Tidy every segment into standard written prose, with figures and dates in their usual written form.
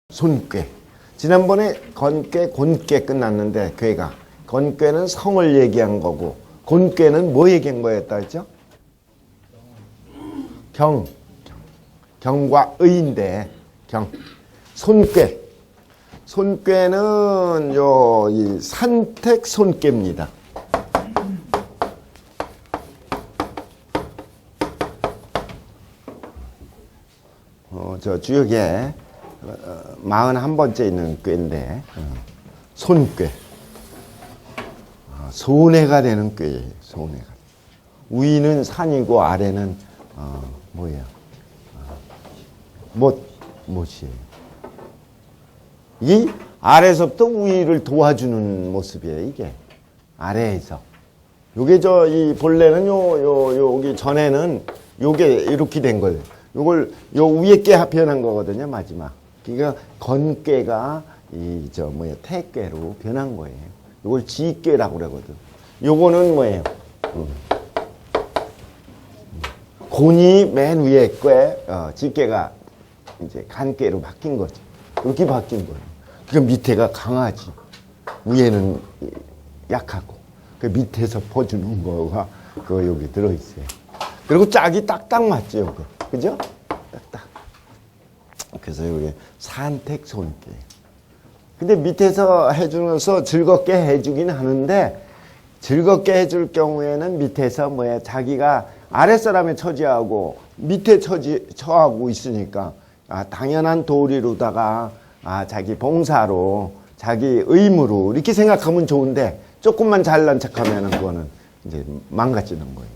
손괴. 지난번에 건괴, 곤괴 끝났는데 괴가. 건괴는 성을 얘기한 거고 곤괴는 뭐 얘기한 거였다 했죠? 경과 의인데 경. 손괴. 손괴는 이 산택 손괴입니다. 저 주역에 41번째 있는 꾀인데 손괴. 손해가 되는 꾀예요. 손해가. 위는 산이고 아래는 뭐예요? 못이에요. 이 아래서부터 위를 도와주는 모습이에요. 이게 아래에서. 요게 이 본래는 여기 전에는 요게 이렇게 된 거예요. 요걸 요 위에 께 변한 거거든요. 마지막. 그러니까 건괴가 태괴로 변한 거예요. 요걸 지괴라고 그러거든. 요거는 뭐예요? 곤이 맨 위에 꾀, 지괴가 이제 간괴로 바뀐 거죠. 이렇게 바뀐 거예요. 그러니까 밑에가 강하지. 위에는 약하고. 그 밑에서 퍼주는 거가 여기 들어있어요. 그리고 짝이 딱딱 맞죠, 요거. 그죠? 딱딱. 그래서 이게 산택 손괴. 근데 밑에서 해주면서 즐겁게 해주긴 하는데 즐겁게 해줄 경우에는 밑에서 자기가 아랫사람의 처지하고 밑에 처하고 있으니까 당연한 도리로다가 자기 봉사로 자기 의무로 이렇게 생각하면 좋은데 조금만 잘난 척하면은 그거는 이제 망가지는 거예요.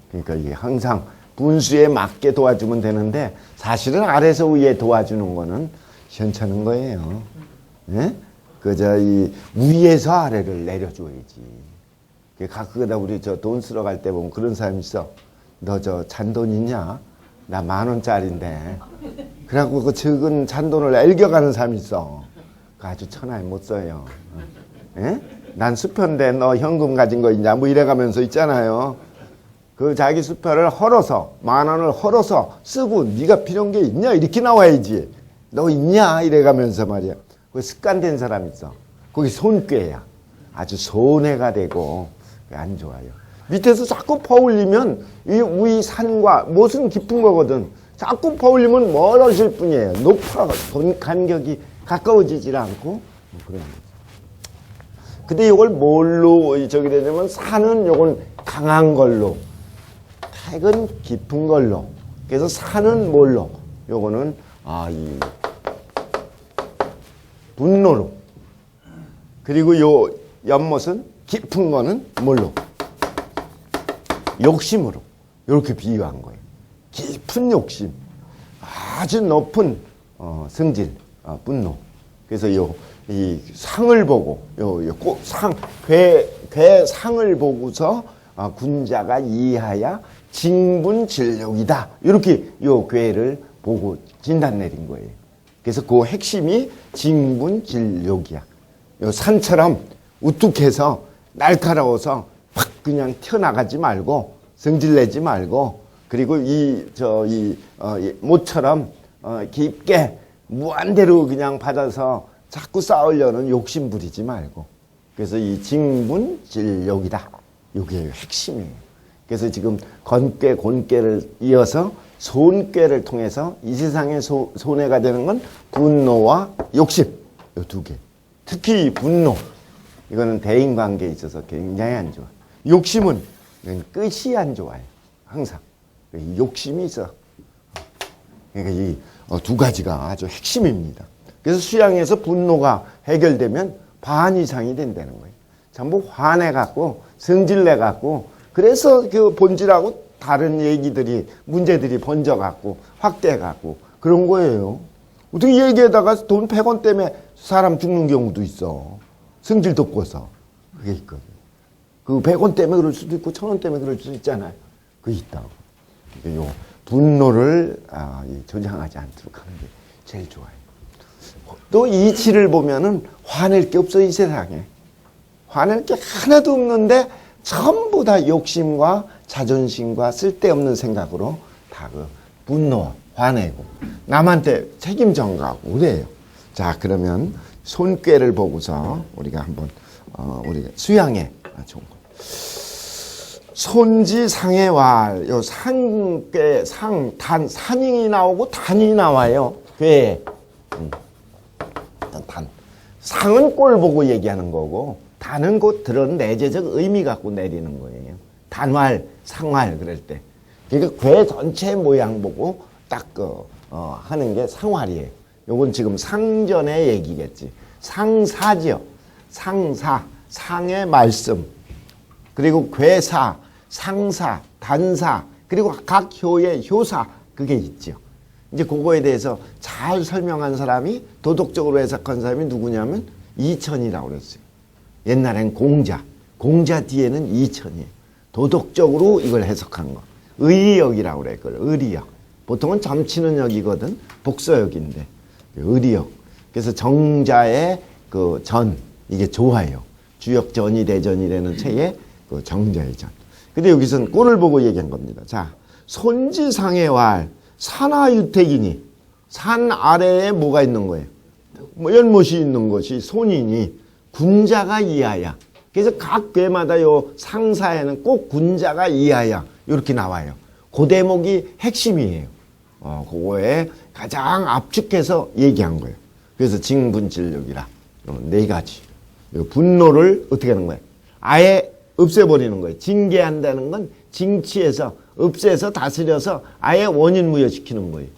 그러니까 이게 항상 분수에 맞게 도와주면 되는데 사실은 아래에서 위에 도와주는 거는 시원찮은 거예요. 예? 이 위에서 아래를 내려줘야지. 가끔가다 우리 돈 쓰러 갈 때 보면 그런 사람 있어. 너 잔돈 있냐? 나 10,000원짜리인데. 그래갖고 그 적은 잔돈을 앨겨가는 사람이 있어. 그 아주 천하에 못 써요. 예? 난 수표인데 너 현금 가진 거 있냐? 이래가면서 있잖아요. 그 자기 수표를 헐어서 10,000원을 헐어서 쓰고 네가 필요한 게 있냐? 이렇게 나와야지. 너 있냐? 이래가면서 말이야. 그 습관된 사람 있어. 거기 손괴야. 아주 손해가 되고 안 좋아요. 밑에서 자꾸 퍼올리면 이 위 산과 못은 깊은 거거든. 자꾸 퍼올리면 멀어질 뿐이에요. 높아 간격이 가까워지질 않고 그런 거죠. 근데 이걸 뭘로 되냐면 산은 요건 강한 걸로, 택은 깊은 걸로. 그래서 산은 뭘로? 요거는 이 분노로. 그리고 요 연못은 깊은 거는 뭘로? 욕심으로. 이렇게 비유한 거예요. 깊은 욕심. 아주 높은 성질, 분노. 그래서 이 상을 보고 괴 상을 보고서 군자가 이하야 징분질욕이다. 이렇게 요 괴를 보고 진단 내린 거예요. 그래서 그 핵심이 징분질욕이야. 요 산처럼 우뚝해서 날카로워서 확 그냥 튀어나가지 말고 성질내지 말고 그리고 이 모처럼 깊게 무한대로 그냥 받아서 자꾸 쌓으려는 욕심 부리지 말고. 그래서 이 징분질욕이다. 이게 핵심이에요. 그래서 지금 건괴, 곤괴를 이어서 손괴를 통해서 이 세상에 손해가 되는 건 분노와 욕심. 이 두 개. 특히 분노. 이거는 대인관계에 있어서 굉장히 안 좋아. 욕심은 끝이 안 좋아요. 항상. 욕심이 있어. 그러니까 이 두 가지가 아주 핵심입니다. 그래서 수양에서 분노가 해결되면 반 이상이 된다는 거예요. 전부 화내갖고, 성질내갖고, 그래서 그 본질하고 다른 얘기들이, 문제들이 번져갖고, 확대해갖고, 그런 거예요. 어떻게 얘기에다가 돈 100원 때문에 사람 죽는 경우도 있어. 성질 돋궈서. 그게 있거든. 그 100원 때문에 그럴 수도 있고, 1,000원 때문에 그럴 수도 있잖아요. 그게 있다고. 그러니까 요 분노를 조장하지 않도록 하는 게 제일 좋아요. 또 이치를 보면은 화낼 게 없어, 이 세상에. 화낼 게 하나도 없는데 전부 다 욕심과 자존심과 쓸데없는 생각으로 다 그 분노, 화내고 남한테 책임 전가하고 그래요. 자, 그러면 손꾀를 보고서 우리가 한번 우리가 수양에 좋은 거. 손지상해왈. 요 상꾀 상단 산이 나오고 단이 나와요. 꾀. 단. 상은 꼴 보고 얘기하는 거고 단은 곧 들은 내재적 의미 갖고 내리는 거예요. 단활, 상활 그럴 때. 그러니까 궤 전체 모양 보고 딱 하는 게 상활이에요. 요건 지금 상전의 얘기겠지. 상사지요. 상사, 상의 말씀. 그리고 궤사, 상사, 단사, 그리고 각 효의 효사 그게 있죠. 이제 그거에 대해서 잘 설명한 사람이 도덕적으로 해석한 사람이 누구냐면 이천이라고 그랬어요. 옛날엔 공자 뒤에는 이천이에요. 도덕적으로 이걸 해석한 거. 의리역이라고 그래. 그걸 의리역. 보통은 점치는 역이거든. 복서역인데 의리역. 그래서 정자의 그 전 이게 좋아요. 주역전이 대전이라는 책에 그 정자의 전. 근데 여기서는 꼴을 보고 얘기한 겁니다. 자, 손지상의 왈. 산하유택이니 산 아래에 뭐가 있는 거예요? 뭐 연못이 있는 것이 손이니 군자가 이하야. 그래서 각 궤마다 요 상사에는 꼭 군자가 이하야 이렇게 나와요. 그 대목이 핵심이에요. 그거에 가장 압축해서 얘기한 거예요. 그래서 징분질력이라 네 가지. 분노를 어떻게 하는 거예요? 아예 없애버리는 거예요. 징계한다는 건 징치해서 없애서 다스려서 아예 원인 무효시키는 거예요.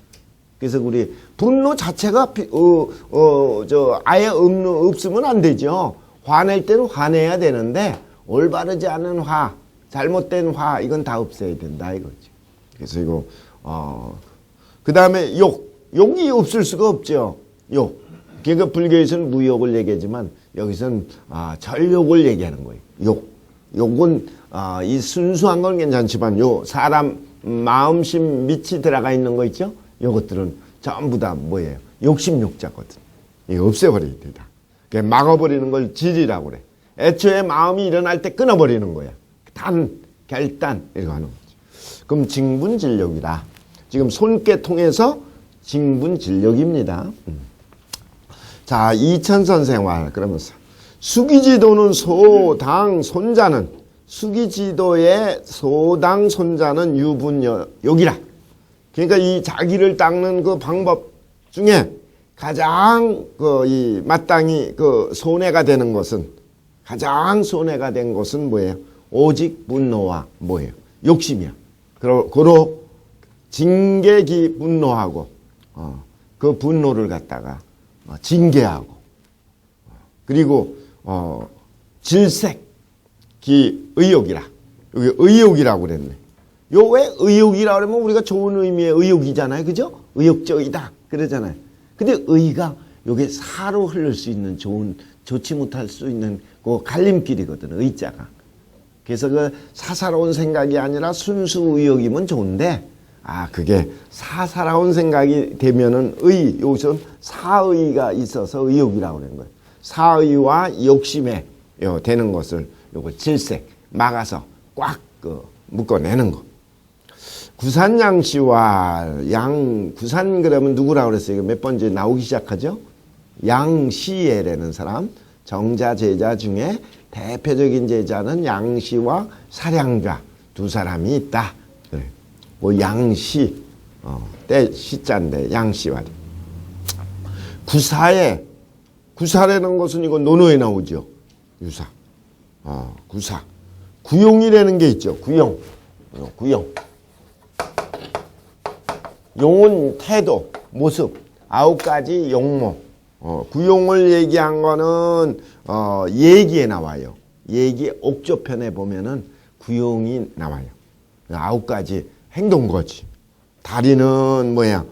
그래서 우리 분노 자체가 아예 없으면 안 되죠. 화낼 때는 화내야 되는데 올바르지 않은 화, 잘못된 화 이건 다 없애야 된다 이거죠. 그래서 이거 그 다음에 욕이 없을 수가 없죠. 욕. 그러니까 불교에서는 무욕을 얘기하지만 여기서는 절욕을 얘기하는 거예요. 욕은 이 순수한 건 괜찮지만 요 사람 마음심 밑이 들어가 있는 거 있죠? 요것들은 전부 다 뭐예요? 욕심욕자거든. 이거 없애버려야 된다. 막아버리는 걸 질이라고 그래. 애초에 마음이 일어날 때 끊어버리는 거야. 결단 이렇게 하는 거지. 그럼 징분질력이다. 지금 손께 통해서 징분질력입니다. 자, 이천선생활 그러면서 수기지도는 소당 손자는 수기지도의 소당 손자는 유분욕이라. 그러니까 이 자기를 닦는 그 방법 중에 가장 이 마땅히 손해가 되는 것은 가장 손해가 된 것은 뭐예요? 오직 분노와 뭐예요? 욕심이야. 그러 징계기 분노하고 그 분노를 갖다가 징계하고 그리고 질색기 의욕이라. 여기 의욕이라고 그랬네. 요 왜 의욕이라 그러면 우리가 좋은 의미의 의욕이잖아요. 그죠? 의욕적이다. 그러잖아요. 근데 의가 요게 사로 흐를 수 있는 좋지 못할 수 있는 그 갈림길이거든. 의자가. 그래서 그 사사로운 생각이 아니라 순수 의욕이면 좋은데 그게 사사로운 생각이 되면은 여기서 사의가 있어서 의욕이라고 그러는 거예요. 사의와 욕심에 되는 것을 요거 질색 막아서 꽉 묶어내는 거. 구산양시와 구산 그러면 누구라고 그랬어요? 이거 몇 번째 나오기 시작하죠? 양시애라는 사람. 정자 제자 중에 대표적인 제자는 양시와 사량좌 두 사람이 있다. 그래. 그 양시 때 시자인데 양시와 구사라는 것은 이거 논어에 나오죠. 유사. 구사. 구용이라는 게 있죠. 구용. 용은 태도, 모습, 9가지 용모. 구용을 얘기한 거는 예기에 나와요. 예기 옥조편에 보면은 구용이 나와요. 9가지 행동거지. 다리는 뭐야?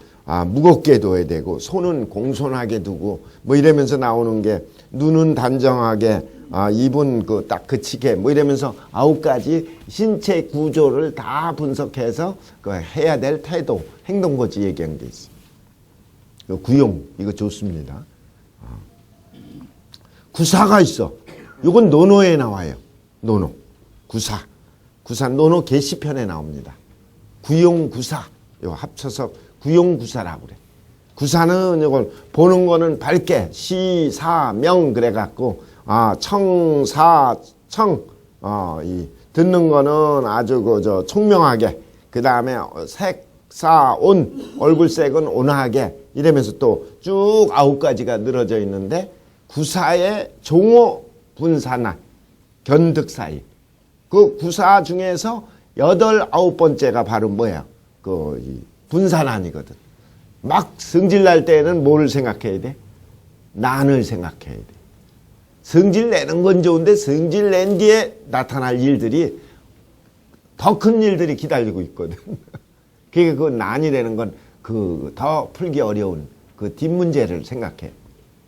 무겁게 둬야 되고 손은 공손하게 두고 뭐 이러면서 나오는 게 눈은 단정하게 입은 딱 그치게 뭐 이러면서 9가지 신체 구조를 다 분석해서 해야 될 태도, 행동거지 얘기한 게 있어요. 구용 이거 좋습니다. 구사가 있어. 이건 논어에 나와요. 논어. 구사 논어 계시편에 나옵니다. 구용 구사 요 합쳐서 구용구사라고 그래. 구사는 이걸 보는 거는 밝게 시, 사, 명 그래갖고 청사청 이 듣는 거는 아주 그 총명하게 그 다음에 색, 사, 온 얼굴색은 온화하게 이러면서 또 쭉 9가지가 늘어져 있는데 구사의 종호 분사나 견득 사이 그 구사 중에서 8, 9번째가 바로 뭐야? 그 분산안이거든. 막 성질 날 때는 뭘 생각해야 돼? 난을 생각해야 돼. 성질 내는 건 좋은데 성질 낸 뒤에 나타날 일들이 더 큰 일들이 기다리고 있거든. 그러니까 그 난이라는 건 그 더 풀기 어려운 그 뒷문제를 생각해.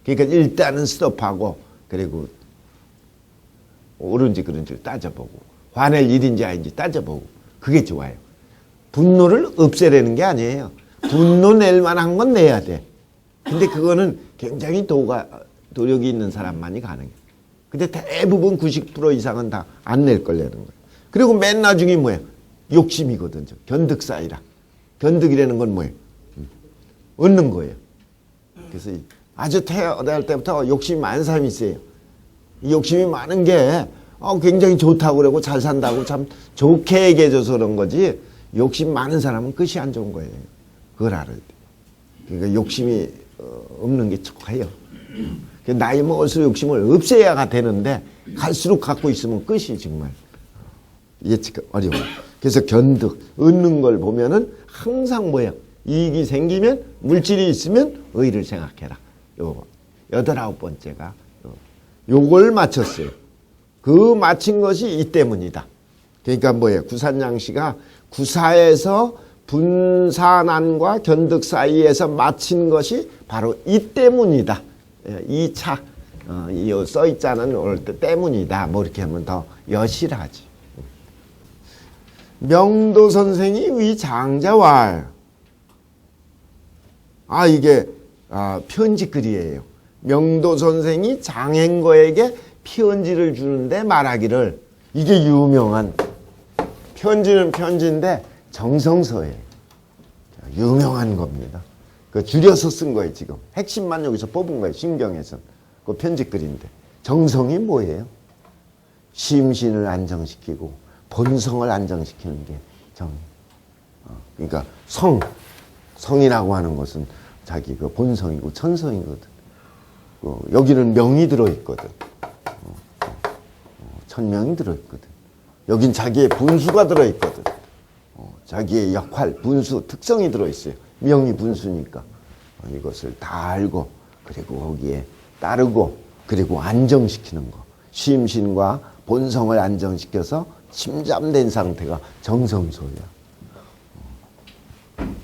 그러니까 일단은 스톱하고 그리고 옳은지 그른지 따져보고 화낼 일인지 아닌지 따져보고 그게 좋아요. 분노를 없애려는 게 아니에요. 분노 낼 만한 건 내야 돼. 근데 그거는 굉장히 도력이 있는 사람만이 가능해. 근데 대부분 90% 이상은 다 안 낼 걸 내는 거예요. 그리고 맨 나중에 뭐야? 욕심이거든. 견득사이라. 견득이라는 건 뭐예요? 얻는 거예요. 그래서 아주 태어날 때부터 욕심이 많은 사람이 있어요. 이 욕심이 많은 게 굉장히 좋다고 그러고 잘 산다고 참 좋게 얘기해줘서 그런 거지 욕심 많은 사람은 끝이 안 좋은 거예요. 그걸 알아야 돼. 그러니까 욕심이 없는 게 좋아요. 나이 먹을수록 욕심을 없애야 되는데 갈수록 갖고 있으면 끝이 정말 예측 어려워요. 그래서 견득, 얻는 걸 보면은 항상 뭐야? 이익이 생기면 물질이 있으면 의를 생각해라. 요거 8, 9번째가 요걸 맞췄어요. 그 맞힌 것이 이 때문이다. 그러니까 뭐예요? 구산양시가 구사에서 분산안과 견득 사이에서 맞힌 것이 바로 이 때문이다. 이 차, 써있자는 올 때 때문이다. 뭐 이렇게 하면 더 여실하지. 명도 선생이 위 장자왈. 이게 편지글이에요. 명도 선생이 장행거에게 편지를 주는데 말하기를 이게 유명한 편지는 편지인데 정성서예요. 유명한 겁니다. 그 줄여서 쓴 거예요. 지금 핵심만 여기서 뽑은 거예요. 신경에서 그 편지글인데 정성이 뭐예요? 심신을 안정시키고 본성을 안정시키는 게 정. 그러니까 성이라고 하는 것은 자기 그 본성이고 천성이거든. 여기는 명이 들어있거든. 천명이 들어있거든. 여긴 자기의 분수가 들어있거든. 자기의 역할, 분수, 특성이 들어있어요. 명이 분수니까. 이것을 다 알고 그리고 거기에 따르고 그리고 안정시키는 거. 심신과 본성을 안정시켜서 침잠된 상태가 정성소야.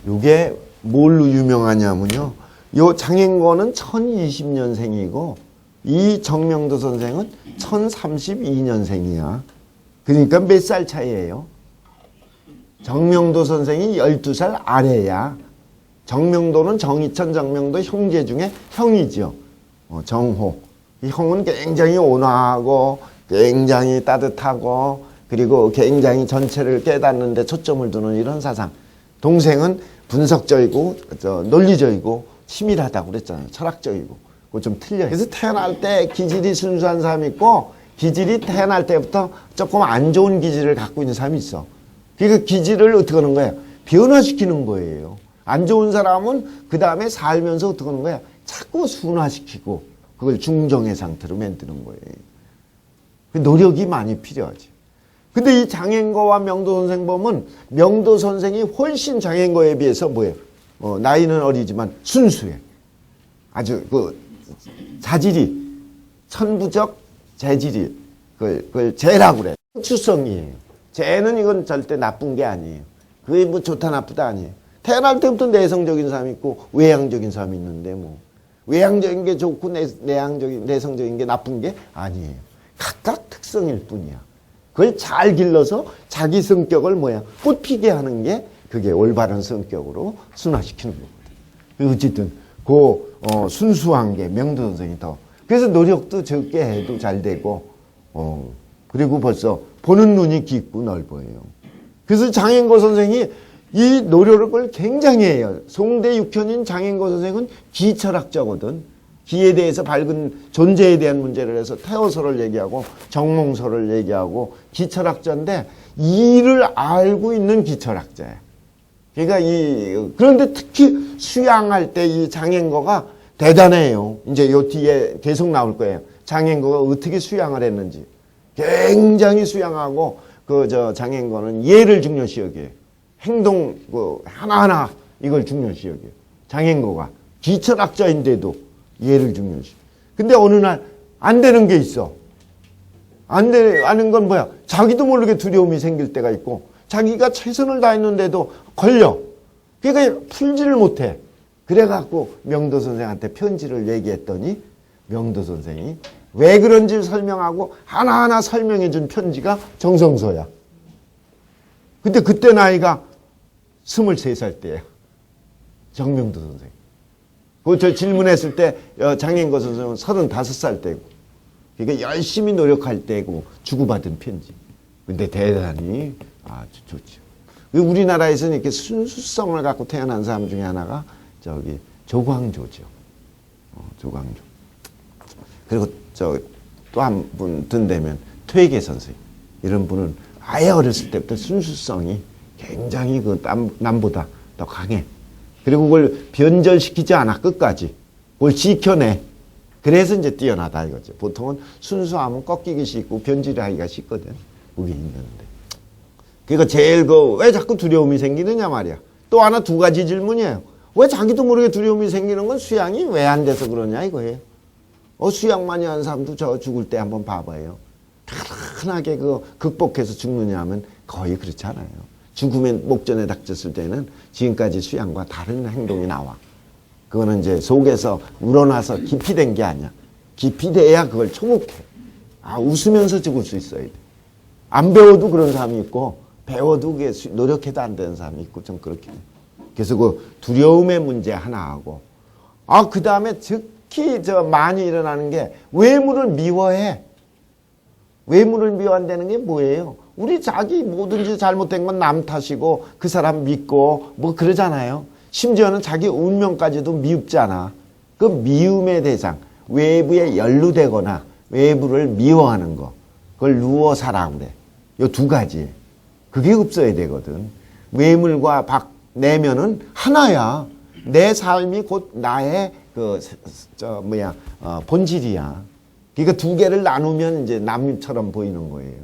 이게 뭘로 유명하냐면요. 요 장행거는 1020년생이고 이 정명도 선생은 1032년생이야. 그러니까 몇 살 차이예요? 정명도 선생이 12살 아래야. 정명도는 정희천, 정명도 형제 중에 형이죠. 정호. 이 형은 굉장히 온화하고 굉장히 따뜻하고 그리고 굉장히 전체를 깨닫는 데 초점을 두는 이런 사상. 동생은 분석적이고 논리적이고 치밀하다고 그랬잖아요. 철학적이고. 그거 좀 틀려요. 그래서 태어날 때 기질이 순수한 사람이 있고 기질이 태어날 때부터 조금 안 좋은 기질을 갖고 있는 사람이 있어. 그 기질을 어떻게 하는 거예요? 변화시키는 거예요. 안 좋은 사람은 그 다음에 살면서 어떻게 하는 거예요? 자꾸 순화시키고 그걸 중정의 상태로 만드는 거예요. 노력이 많이 필요하지. 근데 이 장행거와 명도 선생 보면 명도 선생이 훨씬 장행거에 비해서 뭐예요? 나이는 어리지만 순수해. 아주 자질이 천부적 재질이 그걸 재라고 그래. 추성이에요. 재는 이건 절대 나쁜 게 아니에요. 그게 뭐 좋다 나쁘다 아니에요. 태어날 때부터 내성적인 사람이 있고 외향적인 사람이 있는데 뭐 외향적인 게 좋고 내성적인 게 나쁜 게 아니에요. 각각 특성일 뿐이야. 그걸 잘 길러서 자기 성격을 꽃피게 하는 게 그게 올바른 성격으로 순화시키는 거거든. 어쨌든 순수한 게 명도 선생이 더. 그래서 노력도 적게 해도 잘 되고 그리고 벌써 보는 눈이 깊고 넓어요. 그래서 장행거 선생이 이 노력을 굉장히 해요. 송대 육현인 장인고 선생은 기철학자거든. 기에 대해서 밝은 존재에 대한 문제를 해서 태어설을 얘기하고 정몽설을 얘기하고 기철학자인데 이를 알고 있는 기철학자야. 그러니까 그런데 특히 수양할 때 이 장인고가 대단해요. 이제 요 뒤에 계속 나올 거예요. 장인고가 어떻게 수양을 했는지. 굉장히 수양하고 장인고는 예를 중요시 여겨요. 행동 하나하나 이걸 중요시 여겨요. 장인고가 기철학자인데도 예를 중요시. 근데 어느 날 안 되는 게 있어. 안 되는 건 뭐야? 자기도 모르게 두려움이 생길 때가 있고 자기가 최선을 다했는데도 걸려. 그러니까 풀지를 못해. 그래갖고 명도 선생한테 편지를 얘기했더니 명도 선생이 왜 그런지 설명하고 하나하나 설명해 준 편지가 정성서야. 근데 그때 나이가 23살 때야. 정명도 선생. 저 질문했을 때 장인고 선생은 35살 때고. 그러니까 열심히 노력할 때고 주고받은 편지. 근데 대단히 아주 좋죠. 우리나라에서는 이렇게 순수성을 갖고 태어난 사람 중에 하나가 조광조죠. 조광조. 그리고 또 한 분 든다면 퇴계 선생. 이런 분은 아예 어렸을 때부터 순수성이 굉장히 남보다 더 강해. 그리고 그걸 변절시키지 않아, 끝까지. 그걸 지켜내. 그래서 이제 뛰어나다 이거죠. 보통은 순수하면 꺾이기 쉽고 변질하기가 쉽거든. 그게 있는데. 그러니까 제일 왜 자꾸 두려움이 생기느냐 말이야. 또 하나 두 가지 질문이에요. 왜 자기도 모르게 두려움이 생기는 건 수양이 왜 안 돼서 그러냐 이거예요. 수양 많이 하는 사람도 저 죽을 때 한번 봐봐요. 편하게 극복해서 죽느냐 하면 거의 그렇지 않아요. 죽음의 목전에 닥쳤을 때는 지금까지 수양과 다른 행동이 나와. 그거는 이제 속에서 우러나서 깊이 된 게 아니야. 깊이 돼야 그걸 초복해. 웃으면서 죽을 수 있어야 돼. 안 배워도 그런 사람이 있고 배워도 그게 노력해도 안 되는 사람이 있고 좀 그렇게 돼. 그래서 두려움의 문제 하나하고 그 다음에 특히 많이 일어나는 게 외모를 미워해. 외모를 미워한다는 게 뭐예요? 우리 자기 뭐든지 잘못된 건 남 탓이고 그 사람 믿고 뭐 그러잖아요. 심지어는 자기 운명까지도 미흡잖아. 그 미움의 대상, 외부에 연루되거나 외부를 미워하는 거, 그걸 루어사라고 그래. 요 두 가지. 그게 없어야 되거든. 외물과 내면은 하나야. 내 삶이 곧 나의 본질이야. 그러니까 두 개를 나누면 이제 남처럼 보이는 거예요.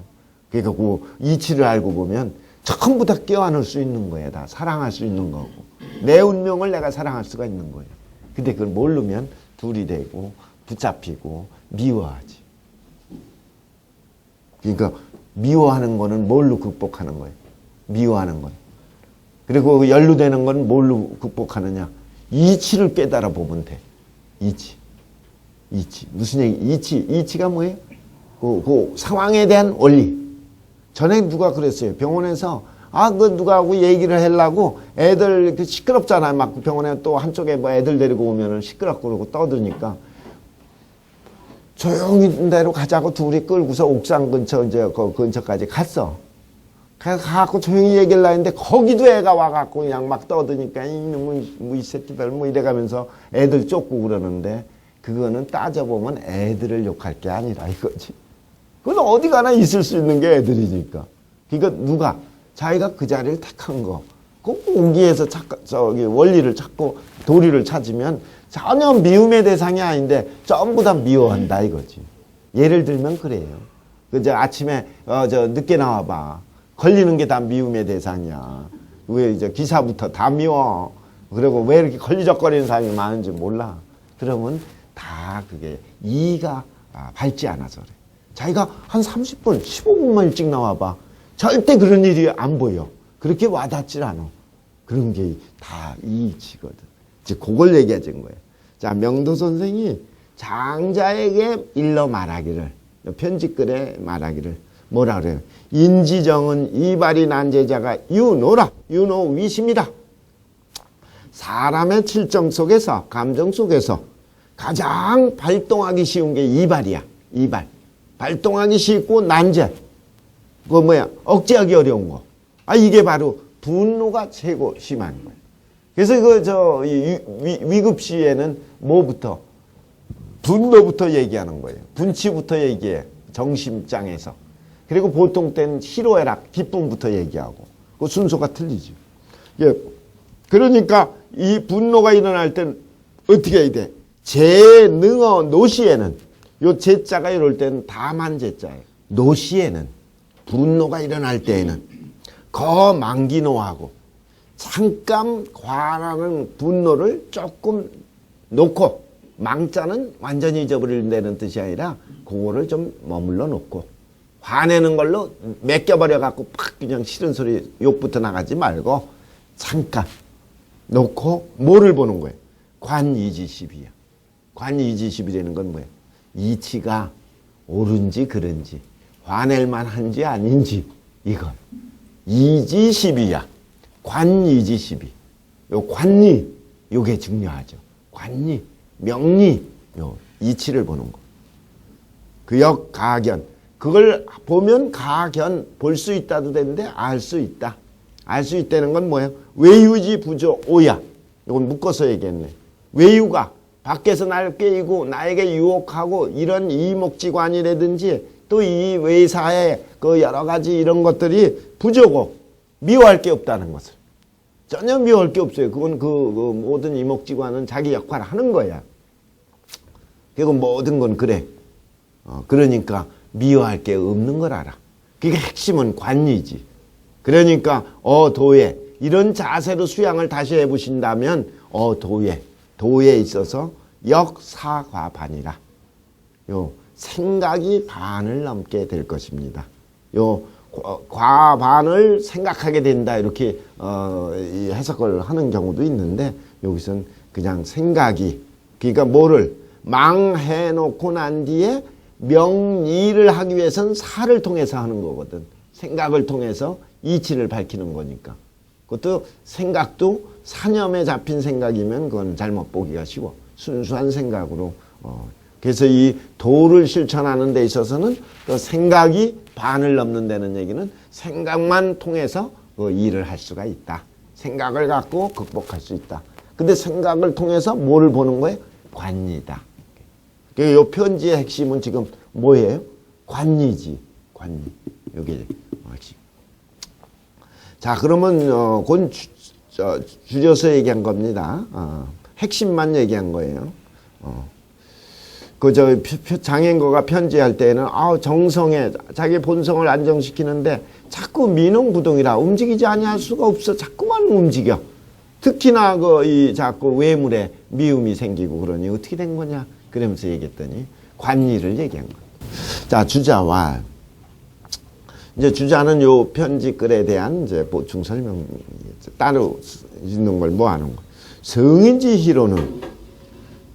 그러니까 그 이치를 알고 보면 전부 다 껴안을 수 있는 거예요. 다 사랑할 수 있는 거고. 내 운명을 내가 사랑할 수가 있는 거예요. 근데 그걸 모르면 둘이 되고 붙잡히고 미워하지. 그러니까 미워하는 거는 뭘로 극복하는 거예요? 미워하는 건. 그리고 연루되는 건 뭘로 극복하느냐? 이치를 깨달아 보면 돼. 이치. 무슨 얘기? 이치가 뭐예요? 그 상황에 대한 원리. 전에 누가 그랬어요. 병원에서 누가하고 얘기를 하려고 애들 시끄럽잖아요. 막 병원에 또 한쪽에 애들 데리고 오면은 시끄럽고 그러고 떠드니까 조용히 데로 가자고 둘이 끌고서 옥상 근처 그 근처까지 갔어. 가갖고 조용히 얘기를 하는데 거기도 애가 와갖고 그냥 막 떠드니까 이 새끼들 이래가면서 애들 쫓고 그러는데 그거는 따져보면 애들을 욕할 게 아니라 이거지. 그건 어디 가나 있을 수 있는 게 애들이니까. 그러니까 누가 자기가 그 자리를 택한 거, 그 공기에서 원리를 찾고 도리를 찾으면 전혀 미움의 대상이 아닌데 전부 다 미워한다 이거지. 예를 들면 그래요. 아침에 늦게 나와봐. 걸리는 게 다 미움의 대상이야. 왜 기사부터 다 미워. 그리고 왜 이렇게 걸리적거리는 사람이 많은지 몰라. 그러면 다 그게 이의가 밝지 않아서 그래. 자기가 한 30분, 15분만 일찍 나와봐. 절대 그런 일이 안 보여. 그렇게 와닿질 않아. 그런 게 다 이치거든. 이제 그걸 얘기해준 거예요. 자, 명도 선생이 장자에게 일러 말하기를, 편지글에 말하기를, 뭐라 그래요? 인지정은 이발이 난 제자가 유노라. 유노 위심이다. 사람의 칠정 속에서, 감정 속에서 가장 발동하기 쉬운 게 이발이야. 이발. 발동하기 쉽고 난제. 억제하기 어려운 거. 이게 바로 분노가 최고 심한 거예요. 그래서 위급시에는 뭐부터? 분노부터 얘기하는 거예요. 분치부터 얘기해. 정심장에서. 그리고 보통 때는 희로애락, 기쁨부터 얘기하고. 그 순서가 틀리죠. 예. 그러니까 이 분노가 일어날 땐 어떻게 해야 돼? 재능어 노시에는, 요 제자가 이럴 때는 다만 제자예요. 노시에는, 분노가 일어날 때에는 거망기노하고 잠깐 과라는 분노를 조금 놓고, 망자는 완전히 잊어버린다는 뜻이 아니라 그거를 좀 머물러 놓고, 화내는 걸로 맡겨버려 갖고 팍 그냥 싫은 소리 욕부터 나가지 말고 잠깐 놓고 뭐를 보는 거예요? 관이지십이야. 관이지십이라는 건 뭐예요? 이치가 옳은지 그른지, 화낼 만한지 아닌지, 이건 이지십이야. 관이지십이. 요 관리, 요게 중요하죠. 관리, 명리, 요 이치를 보는 거. 그 역가견. 그걸 보면 가견, 볼 수 있다도 되는데 알 수 있다. 알 수 있다는 건 뭐예요? 외유지 부조 오야. 이건 묶어서 얘기했네. 외유가 밖에서 날 깨이고 나에게 유혹하고 이런 이목지관이라든지 또 이 외사의 그 여러 가지 이런 것들이 부조고 미워할 게 없다는 것을. 전혀 미워할 게 없어요. 그건 그 모든 이목지관은 자기 역할을 하는 거야. 그리고 모든 건 그래. 그러니까 미워할 게 없는 걸 알아. 그게 핵심은 관이지. 그러니까 도에 이런 자세로 수양을 다시 해보신다면 도에 있어서 역사과반이라. 요 생각이 반을 넘게 될 것입니다. 요 과반을 생각하게 된다 이렇게 이 해석을 하는 경우도 있는데 여기서는 그냥 생각이, 그러니까 뭐를 망해놓고 난 뒤에 명리를 하기 위해서는 사를 통해서 하는 거거든. 생각을 통해서 이치를 밝히는 거니까. 그것도 생각도 사념에 잡힌 생각이면 그건 잘못 보기가 쉬워. 순수한 생각으로. 그래서 이 도를 실천하는 데 있어서는 그 생각이 반을 넘는다는 얘기는 생각만 통해서 그 일을 할 수가 있다. 생각을 갖고 극복할 수 있다. 근데 생각을 통해서 뭐를 보는 거예요? 관이다. 이 편지의 핵심은 지금 뭐예요? 관이지. 관이. 여기 핵심. 자, 그러면 곧 줄여서 얘기한 겁니다. 핵심만 얘기한 거예요. 장인거가 편지할 때는 정성에 자기 본성을 안정시키는데 자꾸 미농부동이라 움직이지 아니할 수가 없어. 자꾸만 움직여. 특히나 자꾸 외물에 미움이 생기고 그러니 어떻게 된 거냐? 그러면서 얘기했더니 관리를 얘기한 거예요. 자, 주자와 이제 주자는 요 편지글에 대한 이제 보충 설명 따로 있는 걸 모아놓은 거. 성인지희로는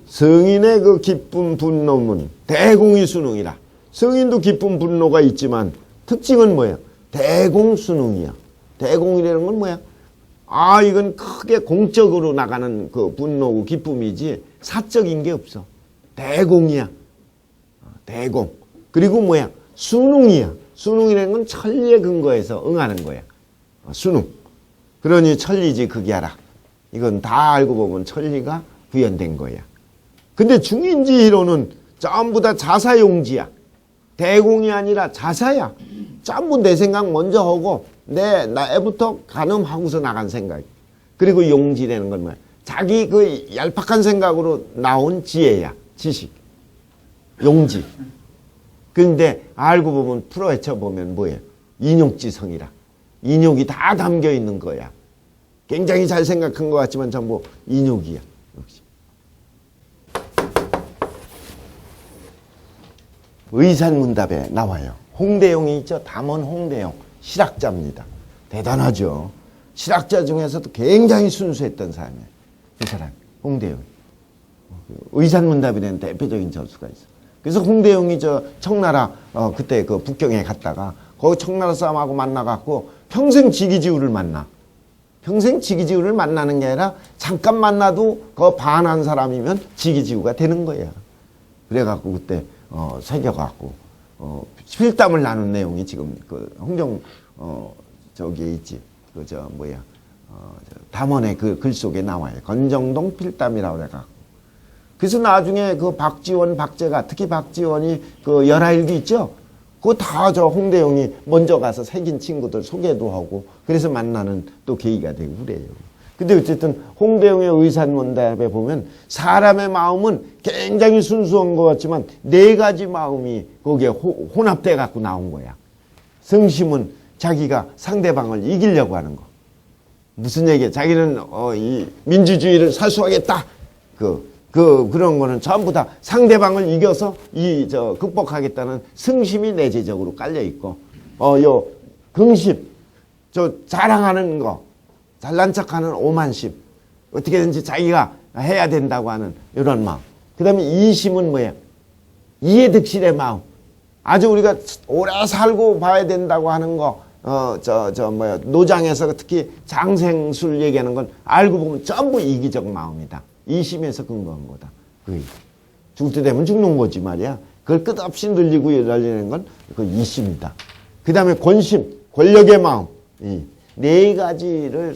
성인의 그 기쁨 분노문 대공이수능이라. 성인도 기쁨 분노가 있지만 특징은 뭐예요? 대공수능이야. 대공이라는 건 뭐야? 이건 크게 공적으로 나가는 그 분노고 기쁨이지 사적인 게 없어. 대공이야. 대공. 그리고 뭐야? 수능이야. 수능이라는 건 천리에 근거해서 응하는 거야. 수능. 그러니 천리지 극이하라. 이건 다 알고 보면 천리가 구현된 거야. 근데 중인지희로는 전부 다 자사용지야. 대공이 아니라 자사야. 전부 내 생각 먼저 하고 나애부터 가늠하고서 나간 생각. 그리고 용지라는 건 뭐야? 자기 그 얄팍한 생각으로 나온 지혜야. 지식. 용지. 근데 알고 보면 풀어헤쳐보면 뭐예요? 인욕지성이라. 인욕이 다 담겨 있는 거야. 굉장히 잘 생각한 것 같지만 전부 인욕이야. 역시. 의산문답에 나와요. 홍대용이 있죠. 담원 홍대용. 실학자입니다. 대단하죠. 실학자 중에서도 굉장히 순수했던 사람이에요. 그 사람 홍대용. 의산문답이라는 대표적인 저수가 있어. 그래서 홍대용이 청나라 그때 그 북경에 갔다가 거기 청나라 사람하고 만나갖고 평생 지기지우를 만나. 평생 지기지우를 만나는 게 아니라 잠깐 만나도 그 반한 사람이면 지기지우가 되는 거야. 그래갖고 그때 새겨갖고 필담을 나눈 내용이 지금 그 홍정 저기에 있지. 담원의 그 글 속에 나와요. 건정동 필담이라고 그래가. 그래서 나중에 그 박지원, 박제가, 특히 박지원이 그 열하일기 있죠? 그거 다 저 홍대영이 먼저 가서 새긴 친구들 소개도 하고 그래서 만나는 또 계기가 되고 그래요. 근데 어쨌든 홍대영의 의산문답에 보면 사람의 마음은 굉장히 순수한 것 같지만 네 가지 마음이 거기에 혼합돼 갖고 나온 거야. 성심은 자기가 상대방을 이기려고 하는 거. 무슨 얘기야? 자기는 이 민주주의를 사수하겠다. 그런 거는 전부 다 상대방을 이겨서 극복하겠다는 승심이 내재적으로 깔려 있고, 요 긍심, 자랑하는 거, 잘난 척하는 오만심, 어떻게든지 자기가 해야 된다고 하는 이런 마음. 그 다음에 이심은 뭐야? 이해득실의 마음. 아주 우리가 오래 살고 봐야 된다고 하는 거, 노장에서 특히 장생술 얘기하는 건 알고 보면 전부 이기적 마음이다. 이심에서 근거한 거다. 죽을 때 되면 죽는 거지 말이야. 그걸 끝없이 늘리고 열리는 건 그 이심이다. 그 다음에 권심, 권력의 마음. 이 네 가지를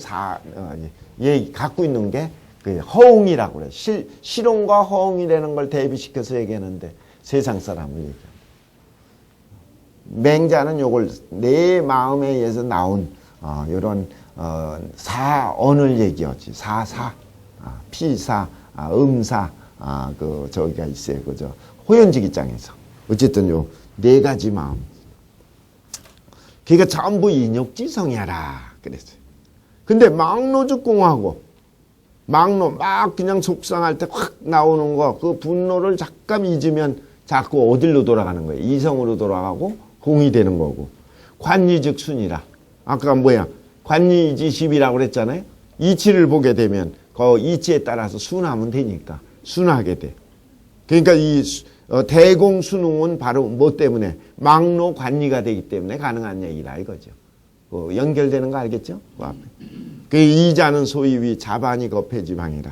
갖고 있는 게 그 허웅이라고 그래. 실용과 허웅이라는 걸 대비시켜서 얘기하는데 세상 사람을 얘기해. 맹자는 요걸 내 마음에 의해서 나온 이런 사언을 얘기하지. 피사, 음사, 저기가 있어요. 호연직 입장에서. 어쨌든 요 네 가지 마음. 그러니까 전부 인욕지성이야라. 그랬어요. 근데 막노죽공하고 막노 막 그냥 속상할 때 확 나오는 거, 그 분노를 잠깐 잊으면 자꾸 어디로 돌아가는 거예요? 이성으로 돌아가고 공이 되는 거고. 관이즉 순이라. 아까 뭐야? 관이지십이라고 그랬잖아요. 이치를 보게 되면 그 이치에 따라서 순하면 되니까 순하게 돼. 그러니까 이 대공순응은 바로 뭐 때문에? 막노 관리가 되기 때문에 가능한 얘기라 이거죠. 연결되는 거 알겠죠? 그 앞에. 그 이자는 소위 위 자반이 겁해지방이라.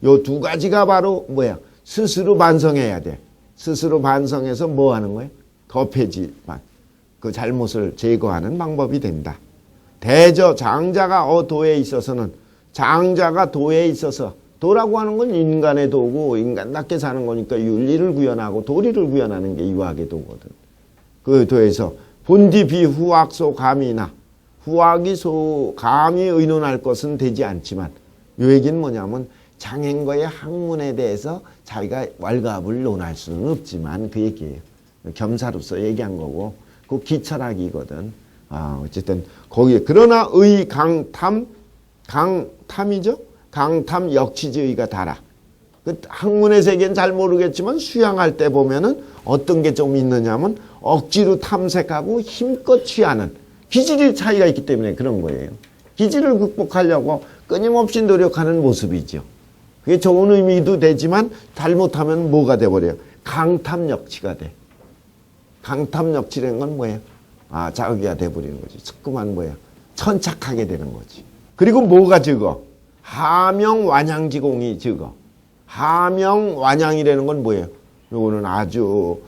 요 두 가지가 바로 뭐야? 스스로 반성해야 돼. 스스로 반성해서 뭐 하는 거예요? 겁해지방. 그 잘못을 제거하는 방법이 된다. 대저 장자가 도에 있어서는 장자가 도에 있어서 도라고 하는 건 인간의 도고 인간답게 사는 거니까 윤리를 구현하고 도리를 구현하는 게 유학의 도거든. 그 도에서 본디 비후학소 감이나 후학이 감히 의논할 것은 되지 않지만 요 얘기는 뭐냐면 장행거의 학문에 대해서 자기가 왈가불 논할 수는 없지만 그 얘기예요. 겸사로서 얘기한 거고 그 기철학이거든. 어쨌든 거기에 그러나 강탐이죠. 강탐 역치지의가 달아. 그 학문의 세계는 잘 모르겠지만 수양할 때 보면은 어떤 게 좀 있느냐면 억지로 탐색하고 힘껏 취하는 기질의 차이가 있기 때문에 그런 거예요. 기질을 극복하려고 끊임없이 노력하는 모습이죠. 그게 좋은 의미도 되지만 잘못하면 뭐가 돼버려요? 강탐역치가 돼. 강탐역치라는 건 뭐예요? 자기가 돼버리는 거지. 자꾸만 뭐야? 천착하게 되는 거지. 그리고 뭐가 적어? 하명완양지공이 적어. 하명완양이라는 건 뭐예요? 요거는 아주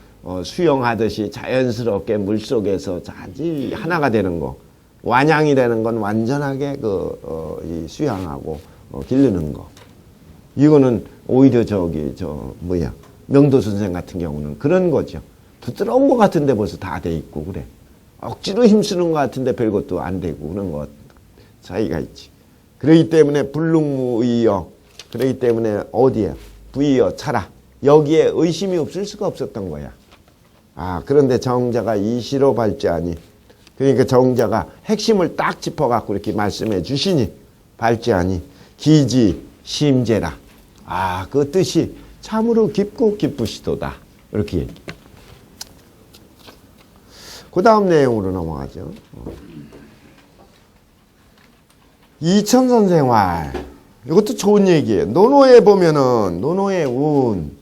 수영하듯이 자연스럽게 물속에서 자지 하나가 되는 거. 완양이라는 건 완전하게 이 수양하고 기르는 거. 이거는 오히려 명도 선생 같은 경우는 그런 거죠. 부드러운 것 같은데 벌써 다 돼 있고 그래. 억지로 힘쓰는 것 같은데 별것도 안 되고 그런 것 차이가 있지. 그렇기 때문에 불능무의여. 그렇기 때문에 어디에? 부의여 차라. 여기에 의심이 없을 수가 없었던 거야. 그런데 정자가 이시로 발제하니. 그러니까 정자가 핵심을 딱 짚어갖고 이렇게 말씀해 주시니 발제하니 기지 심제라. 그 뜻이 참으로 깊고 기쁘시도다. 이렇게 얘기. 그 다음 내용으로 넘어가죠. 이천선생활. 이것도 좋은 얘기예요. 논어에 보면은 논어의 운.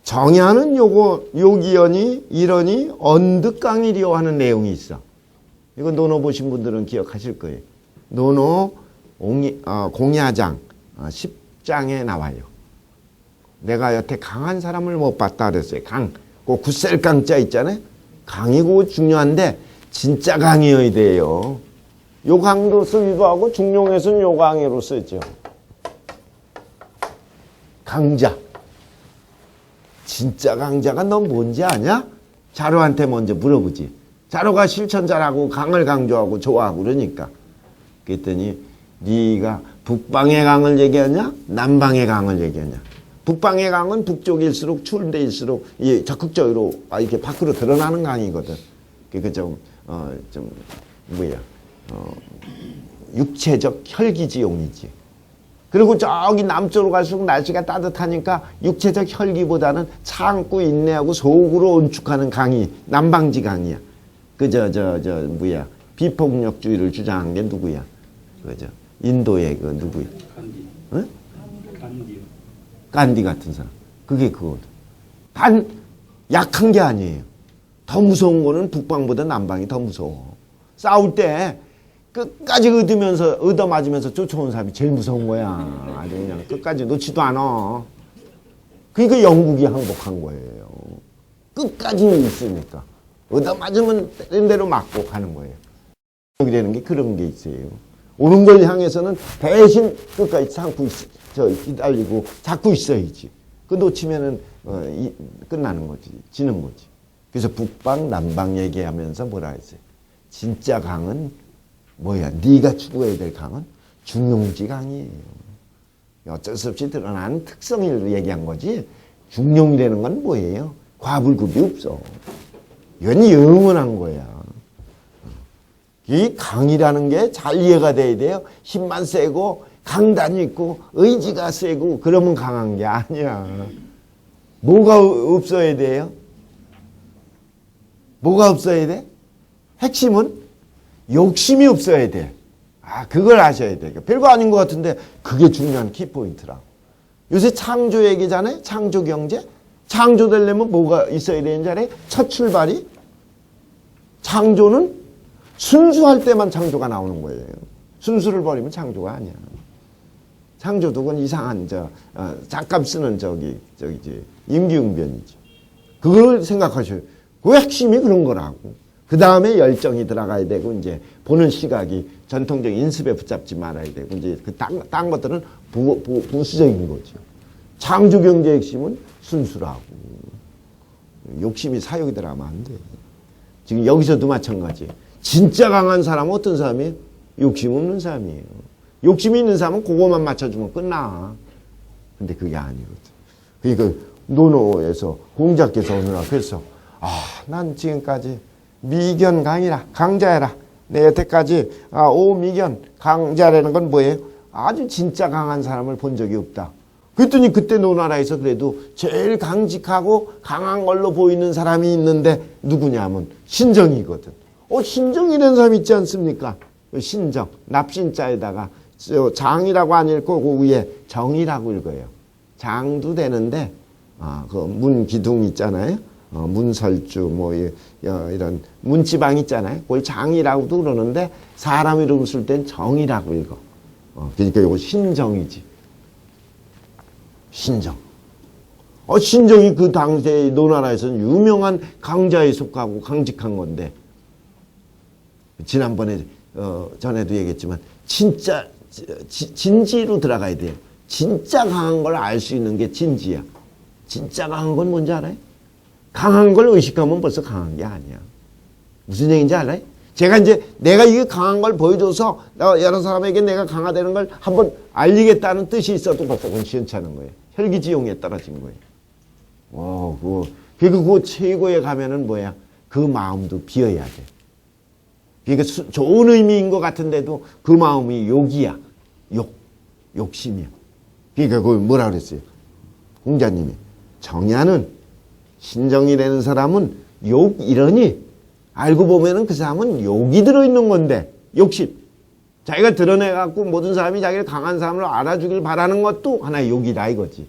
정야는 요기연이 이러니 언득강이리요 하는 내용이 있어. 이거 논어 보신 분들은 기억하실 거예요. 논어 공야장 10장에 나와요. 내가 여태 강한 사람을 못 봤다 그랬어요. 그 굳셀 강자 있잖아요. 강이고 중요한데 진짜 강이어야 돼요. 요강으로 쓰기도 하고 중용에서는 요강으로 쓰죠. 강자. 진짜 강자가 너 뭔지 아냐? 자로한테 먼저 물어보지. 자로가 실천자라고 강을 강조하고 좋아하고 그러니까. 그랬더니 네가 북방의 강을 얘기하냐? 남방의 강을 얘기하냐? 북방의 강은 북쪽일수록 추운 데일수록 적극적으로 이렇게 밖으로 드러나는 강이거든. 그러니까 육체적 혈기지용이지. 그리고 저기 남쪽으로 갈수록 날씨가 따뜻하니까 육체적 혈기보다는 참고 인내하고 속으로 온축하는 강이 남방지 강이야. 비폭력주의를 주장한 게 누구야? 인도의 누구야? 간디. 응? 간디요. 간디 같은 사람. 그게 그거든. 단 약한 게 아니에요. 더 무서운 거는 북방보다 남방이 더 무서워. 싸울 때 끝까지 얻어맞으면서 쫓아온 사람이 제일 무서운 거야. 아주 그냥 끝까지 놓지도 않아. 그러니까 영국이 항복한 거예요. 끝까지 있으니까. 얻어맞으면 때린 대로 맞고 가는 거예요. 여기 되는 게 그런 게 있어요. 오는 걸 향해서는 대신 끝까지 참고 기다리고 잡고 있어야지. 그 놓치면은 끝나는 거지. 지는 거지. 그래서 북방, 남방 얘기하면서 뭐라 했어요? 진짜 강은 뭐야? 네가 추구해야 될 강은 중용지 강이에요. 어쩔 수 없이 드러나는 특성을 얘기한 거지. 중용이라는 건 뭐예요? 과불급이 없어. 이건 영원한 거야. 이 강이라는 게 잘 이해가 돼야 돼요. 힘만 세고 강단이 있고 의지가 세고 그러면 강한 게 아니야. 뭐가 없어야 돼요? 뭐가 없어야 돼? 핵심은 욕심이 없어야 돼. 그걸 아셔야 돼. 별거 아닌 것 같은데 그게 중요한 키포인트라고. 요새 창조 얘기잖아요. 창조 경제. 창조되려면 뭐가 있어야 되는지 알아요? 첫 출발이 창조는 순수할 때만 창조가 나오는 거예요. 순수를 버리면 창조가 아니야. 창조도 그건 이상한 잠깐 쓰는 임기응변이지. 그걸 생각하셔요. 그 핵심이 그런 거라고. 그 다음에 열정이 들어가야 되고 이제 보는 시각이 전통적인 인습에 붙잡지 말아야 되고 이제 딴 것들은 부수적인 거죠. 창조 경제의 핵심은 순수라고. 욕심이 사욕이 들어가면 안 돼. 지금 여기서도 마찬가지. 진짜 강한 사람은 어떤 사람이에요? 욕심 없는 사람이에요. 욕심이 있는 사람은 그거만 맞춰주면 끝나. 근데 그게 아니거든. 그러니까 노노에서 공자께서 오늘 앞에서 난 지금까지 미견 강이라 강자해라. 내 여태까지 오미견 강자라는 건 뭐예요? 아주 진짜 강한 사람을 본 적이 없다. 그랬더니 그때 노나라에서 그래도 제일 강직하고 강한 걸로 보이는 사람이 있는데 누구냐면 신정이거든. 신정이라는 사람 있지 않습니까? 신정, 납신자에다가 장이라고 안 읽고 그 위에 정이라고 읽어요. 장도 되는데 그 문기둥 있잖아요. 문설주 이런 문지방 있잖아요. 그걸 장이라고도 그러는데 사람 이름 쓸 땐 정이라고 읽어. 그러니까 이거 신정이지. 신정. 신정이 그 당시에 노나라에서는 유명한 강자에 속하고 강직한 건데 지난번에 전에도 얘기했지만 진짜 진지로 들어가야 돼요. 진짜 강한 걸 알 수 있는 게 진지야. 진짜 강한 건 뭔지 알아요? 강한 걸 의식하면 벌써 강한 게 아니야. 무슨 얘기인지 알아요? 제가 이제 내가 이게 강한 걸 보여줘서 여러 사람에게 내가 강하다는 걸 한번 알리겠다는 뜻이 있어도 벌써 그건 시원찮은 거예요. 혈기지용에 떨어진 거예요. 그 최고에 가면은 뭐야? 그 마음도 비어야 돼. 그러니까 좋은 의미인 것 같은데도 그 마음이 욕이야. 욕심이야. 그러니까 그걸 뭐라 그랬어요? 공자님이 정야는 신정이라는 사람은 욕 이러니 알고 보면은 그 사람은 욕이 들어있는 건데 욕심. 자기가 드러내갖고 모든 사람이 자기를 강한 사람으로 알아주길 바라는 것도 하나의 욕이다 이거지.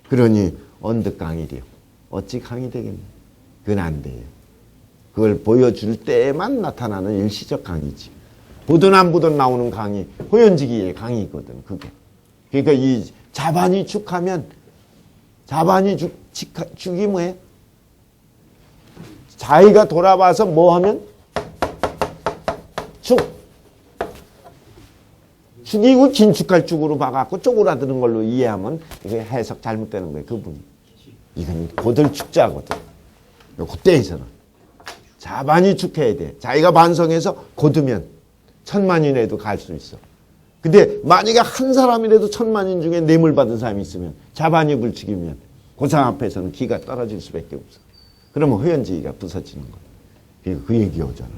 그러니 언뜻 강이래요. 어찌 강이 되겠냐. 그건 안 돼요. 그걸 보여줄 때만 나타나는 일시적 강이지. 보든 안 보든 나오는 강이 호연지기의 강이거든. 그게. 그러니까 이 자반이 축하면 자반이 축이 뭐예요? 자기가 돌아봐서 뭐 하면 축. 죽이고 긴축할 죽으로 봐갖고 쪼그라드는 걸로 이해하면 이게 해석 잘못되는 거예요. 그분이. 이건 고들축자거든. 그때에서는. 자반이 축해야 돼. 자기가 반성해서 고두면 천만인에도 갈 수 있어. 근데 만약에 한 사람이라도 천만인 중에 뇌물 받은 사람이 있으면 자반이 불축이면 고상 앞에서는 기가 떨어질 수밖에 없어. 그러면 회원지기가 부서지는 거야. 그 얘기 오잖아.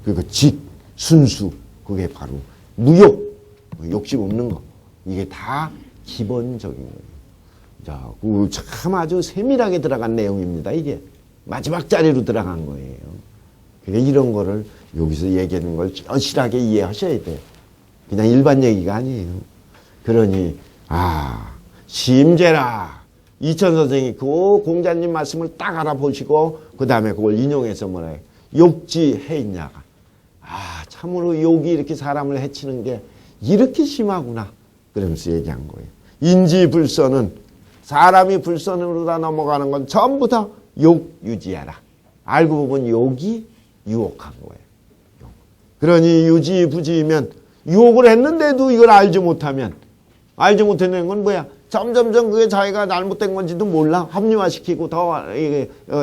그리고 직, 순수, 그게 바로 무욕, 욕심 없는 거. 이게 다 기본적인 거예요. 자, 참 아주 세밀하게 들어간 내용입니다. 이게 마지막 자리로 들어간 거예요. 그러니까 이런 거를 여기서 얘기하는 걸 절실하게 이해하셔야 돼요. 그냥 일반 얘기가 아니에요. 그러니 심재라. 이천 선생이 그 공자님 말씀을 딱 알아보시고 그 다음에 그걸 인용해서 뭐라 해요. 욕지 해인야가. 참으로 욕이 이렇게 사람을 해치는 게 이렇게 심하구나. 그러면서 얘기한 거예요. 인지불선은 사람이 불선으로 다 넘어가는 건 전부 다 욕 유지하라. 알고 보면 욕이 유혹한 거예요. 욕. 그러니 유지부지면 유혹을 했는데도 이걸 알지 못하면 알지 못하는 건 뭐야? 점점점 그게 자기가 잘못된 건지도 몰라. 합리화시키고 더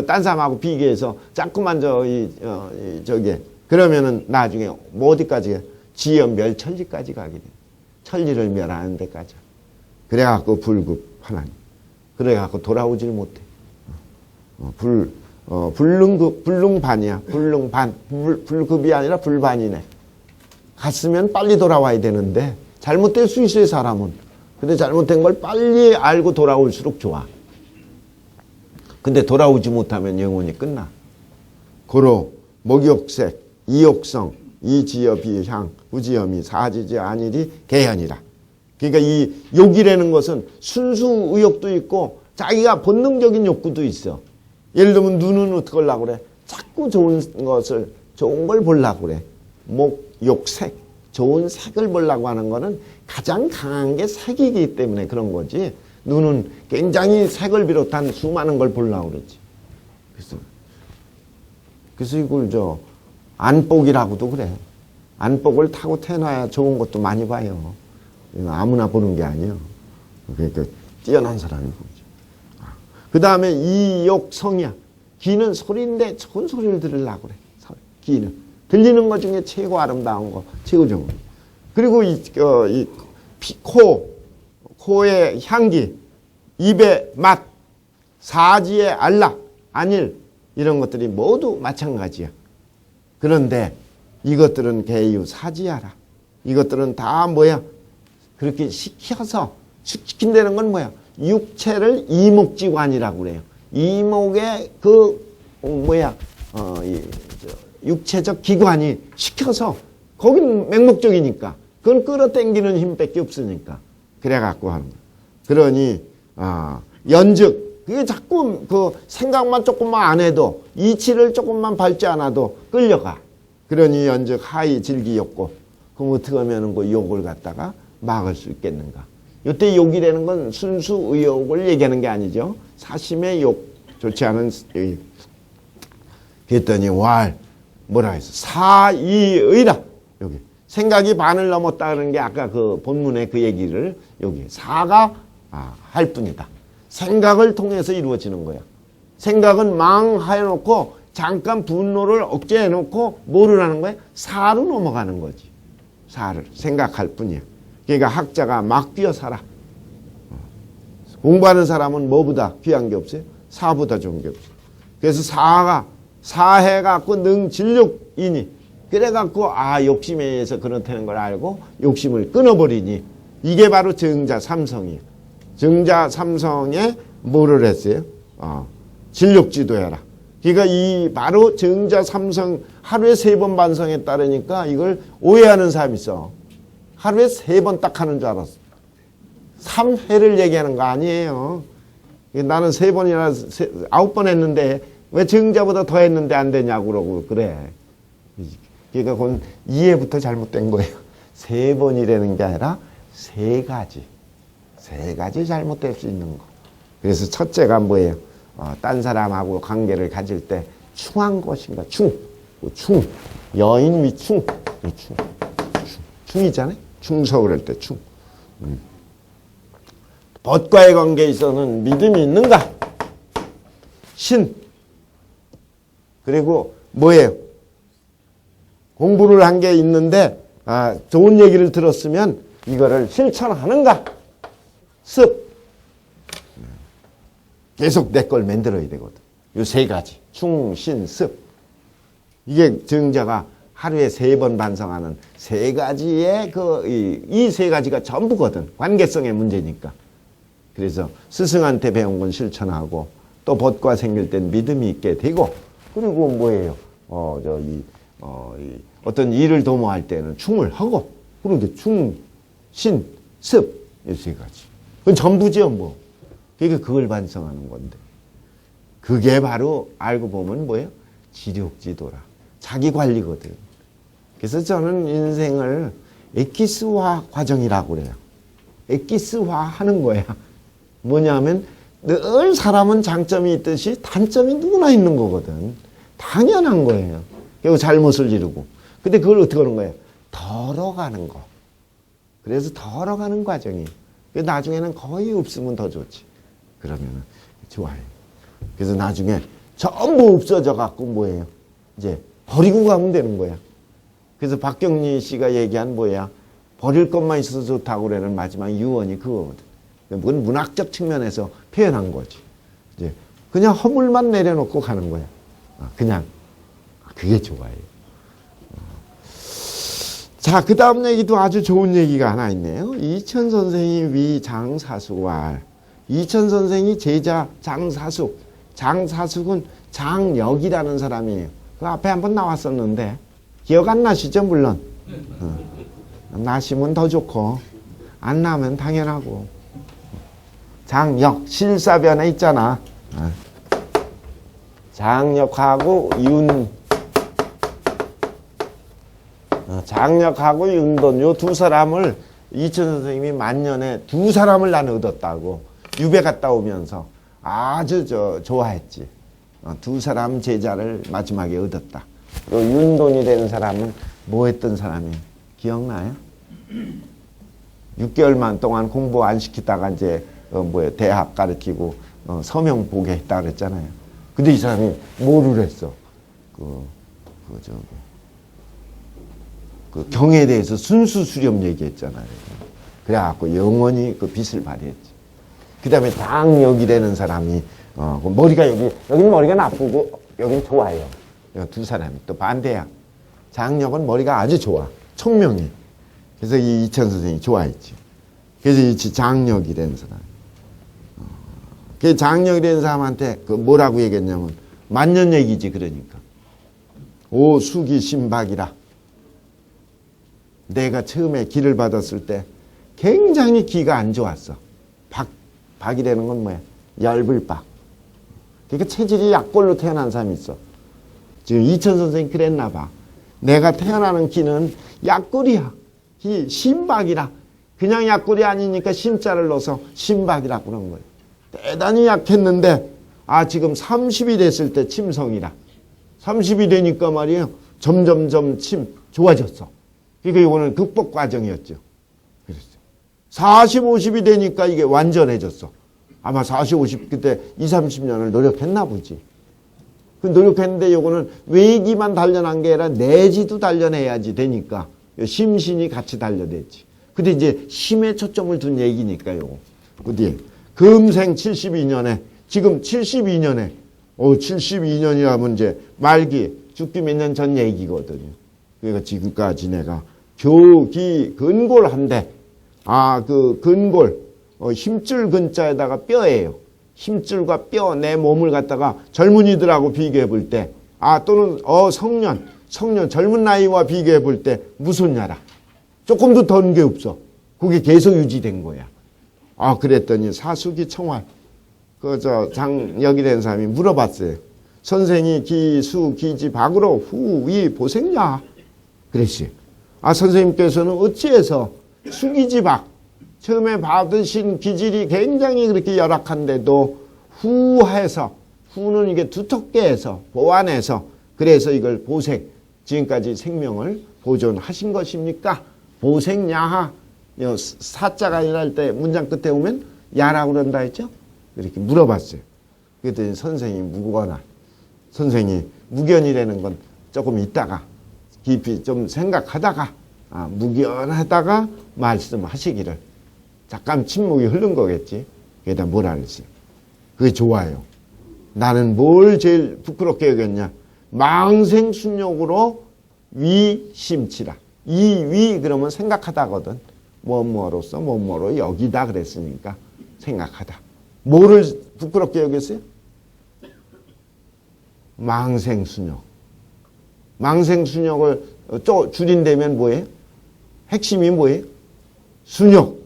딴 사람하고 비교해서 자꾸만 저게 그러면은 나중에 뭐 어디까지 지연멸 천지까지 가게 돼. 천지를 멸하는 데까지. 그래갖고 불급 하나님. 그래갖고 돌아오질 못해. 불능반이야. 불능반. 불급이 아니라 불반이네. 갔으면 빨리 돌아와야 되는데 잘못될 수 있어요, 사람은. 근데 잘못된 걸 빨리 알고 돌아올수록 좋아. 근데 돌아오지 못하면 영원히 끝나. 고로 목욕색, 이욕성, 이지엽이 향, 우지염이 사지지 아니리 개현이라. 그러니까 이 욕이라는 것은 순수 의욕도 있고 자기가 본능적인 욕구도 있어. 예를 들면 눈은 어떻게 하려고 그래? 자꾸 좋은 걸 보려고 그래. 욕, 색, 좋은 색을 보려고 하는 거는 가장 강한 게 색이기 때문에 그런 거지. 눈은 굉장히 색을 비롯한 수많은 걸 보려고 그러지. 그래서 이걸 안복이라고도 그래. 안복을 타고 태어나야 좋은 것도 많이 봐요. 아무나 보는 게 아니에요. 그러니까 뛰어난 사람이 보죠. 그 다음에 이욕성이야. 귀는 소리인데 좋은 소리를 들으려고 그래. 귀는. 들리는 것 중에 최고 아름다운 거, 최고 좋은 거. 그리고 코의 향기, 입의 맛, 사지의 안락, 안일, 이런 것들이 모두 마찬가지야. 그런데 이것들은 개유 사지하라. 이것들은 다 뭐야? 그렇게 시켜서, 시킨다는 건 뭐야? 육체를 이목지관이라고 그래요. 이목의 육체적 기관이 시켜서, 거긴 맹목적이니까. 그건 끌어당기는 힘밖에 없으니까. 그래갖고 하는 거야. 그러니, 연즉, 그게 자꾸 생각만 조금만 안 해도, 이치를 조금만 밟지 않아도 끌려가. 그러니 연즉 하이 질기욕고. 그럼 어떻게 하면 그 욕을 갖다가 막을 수 있겠는가? 이때 욕이라는 건 순수 의욕을 얘기하는 게 아니죠. 사심의 욕, 좋지 않은, 그랬더니 뭐라 했어? 사이의라. 여기. 생각이 반을 넘었다는 게 아까 그 본문의 그 얘기를 여기. 사가 할 뿐이다. 생각을 통해서 이루어지는 거야. 생각은 망해놓고 잠깐 분노를 억제해놓고 뭐를 하는 거야? 사로 넘어가는 거지. 사를 생각할 뿐이야. 그러니까 학자가 막 뛰어 살아. 공부하는 사람은 뭐보다 귀한 게 없어요? 사보다 좋은 게 없어요. 그래서 사해갖고 능진력이니 그래갖고 욕심에 의해서 그렇다는 걸 알고 욕심을 끊어버리니 이게 바로 정자 삼성이에요. 정자 삼성에 뭐를 했어요? 진력지도해라. 그러니까 이 바로 정자 삼성 하루에 3번 반성에 따르니까 이걸 오해하는 사람이 있어. 하루에 3번 딱 하는 줄 알았어. 3회를 얘기하는 거 아니에요. 나는 3번이나 9번 했는데 왜 정자보다 더 했는데 안 되냐고 그러고 그래. 그러니까 그건 이해부터 잘못된 거예요. 3번이라는 게 아니라 3가지. 3가지 잘못될 수 있는 거. 그래서 첫째가 뭐예요? 딴 사람하고 관계를 가질 때 충한 것인가? 충. 여인 위충. 충이잖아요. 충석을 할 때 충. 벗과의 관계에 있어서는 믿음이 있는가? 신. 그리고 뭐예요? 공부를 한 게 있는데 좋은 얘기를 들었으면 이거를 실천하는가? 습. 계속 내 걸 만들어야 되거든. 요 세 가지. 충, 신, 습. 이게 증자가 하루에 3번 반성하는 세 가지의 이 세 가지가 전부거든. 관계성의 문제니까. 그래서 스승한테 배운 건 실천하고 또 벗과 생길 땐 믿음이 있게 되고 그리고 뭐예요? 어떤 일을 도모할 때는 충을 하고 그런데 충, 신, 습 이 세 가지. 그건 전부죠 뭐. 그러니까 그걸 반성하는 건데 그게 바로 알고 보면 뭐예요? 지력지도라. 자기 관리거든. 그래서 저는 인생을 엑기스화 과정이라고 그래요. 엑기스화 하는 거야. 뭐냐면 늘 사람은 장점이 있듯이 단점이 누구나 있는 거거든. 당연한 거예요. 그리고 잘못을 이루고. 근데 그걸 어떻게 하는 거예요? 덜어가는 거. 그래서 덜어가는 과정이. 나중에는 거의 없으면 더 좋지. 그러면 좋아요. 그래서 나중에 전부 없어져 갖고 뭐예요? 이제 버리고 가면 되는 거야. 그래서 박경리 씨가 얘기한 뭐야? 버릴 것만 있어서 좋다고 그러는 마지막 유언이 그거거든. 그건 문학적 측면에서 표현한 거지. 이제 그냥 허물만 내려놓고 가는 거야. 그냥 그게 좋아요. 자, 그 다음 얘기도 아주 좋은 얘기가 하나 있네요. 이천 선생이 위 장사숙왈. 이천 선생이 제자 장사숙. 장사숙은 장역이라는 사람이에요. 그 앞에 한번 나왔었는데 기억 안 나시죠? 물론. 나시면 더 좋고 안 나면 당연하고. 장역 실사변에 있잖아. 장역하고 장역하고 윤돈 요 두 사람을 이천 선생님이 만년에 두 사람을 나는 얻었다고 유배 갔다 오면서 아주 좋아했지. 두 사람 제자를 마지막에 얻었다. 요 윤돈이 되는 사람은 뭐 했던 사람이에요? 기억나요? 6개월만 동안 공부 안 시키다가 이제 대학 가르치고 서명 보게 했다 그랬잖아요. 근데 이 사람이 뭐를 했어? 그 경에 대해서 순수 수렴 얘기했잖아요. 그래갖고 영원히 그 빛을 발휘했지. 그 다음에 장역이라는 사람이 머리가 여기는 머리가 나쁘고 여기는 좋아요. 두 사람이 또 반대야. 장역은 머리가 아주 좋아. 총명해. 그래서 이 이천 선생이 좋아했지. 그래서 이 장역이라는 사람. 그 장역이라는 사람한테 뭐라고 얘기했냐면 만년 얘기지 그러니까. 오 수기 신박이라. 내가 처음에 기를 받았을 때 굉장히 기가 안 좋았어. 박이라는 건 뭐야? 열불박. 그러니까 체질이 약골로 태어난 사람이 있어. 지금 이천 선생이 그랬나 봐. 내가 태어나는 기는 약골이야. 이 신박이라. 그냥 약골이 아니니까 심자를 넣어서 신박이라고 그런 거예요. 대단히 약했는데 지금 30이 됐을 때 침성이라. 30이 되니까 말이에요. 점점점 좋아졌어. 그러니까 이거는 극복 과정이었죠. 그랬어요. 40, 50이 되니까 이게 완전해졌어. 아마 40, 50 그때 20, 30년을 노력했나 보지. 그 노력했는데 이거는 외기만 단련한 게 아니라 내지도 단련해야지 되니까 심신이 같이 단련됐지. 근데 이제 심에 초점을 둔 얘기니까 요거. 어디 금생 72년에 지금 72년에 72년이라면 이제 말기 죽기 몇 년 전 얘기거든요. 그러니까 지금까지 내가 교기 근골한데 그 근골 힘줄 근자에다가 뼈예요. 힘줄과 뼈 내 몸을 갖다가 젊은이들하고 비교해 볼 때 또는 성년 젊은 나이와 비교해 볼 때 무슨냐라. 조금도 던 게 없어. 그게 계속 유지된 거야. 그랬더니 사수기 청활 장역이 된 사람이 물어봤어요. 선생이 기수 기지 박으로 후위 보생냐? 그랬어요. 선생님께서는 어찌해서 수기지박 처음에 받으신 기질이 굉장히 그렇게 열악한데도 후는 이게 두텁게 해서 보완해서 그래서 이걸 보생 지금까지 생명을 보존하신 것입니까? 보생야하. 사자가 일할 때 문장 끝에 오면 야라고 그런다 했죠? 이렇게 물어봤어요. 그랬더니 선생이 묵거나, 선생이 묵연이라는 건 조금 있다가 깊이 좀 생각하다가 묵연하다가 말씀하시기를. 잠깐 침묵이 흐른 거겠지. 그게다 뭐라 그랬어요? 그게 좋아요. 나는 뭘 제일 부끄럽게 여겼냐? 망생순욕으로 위심치라. 이 위 그러면 생각하다거든. 뭐뭐로서 뭐뭐로 여기다 그랬으니까 생각하다. 뭐를 부끄럽게 여겼어요? 망생순욕. 망생순욕을 줄인다면 뭐예요? 핵심이 뭐예요? 순욕.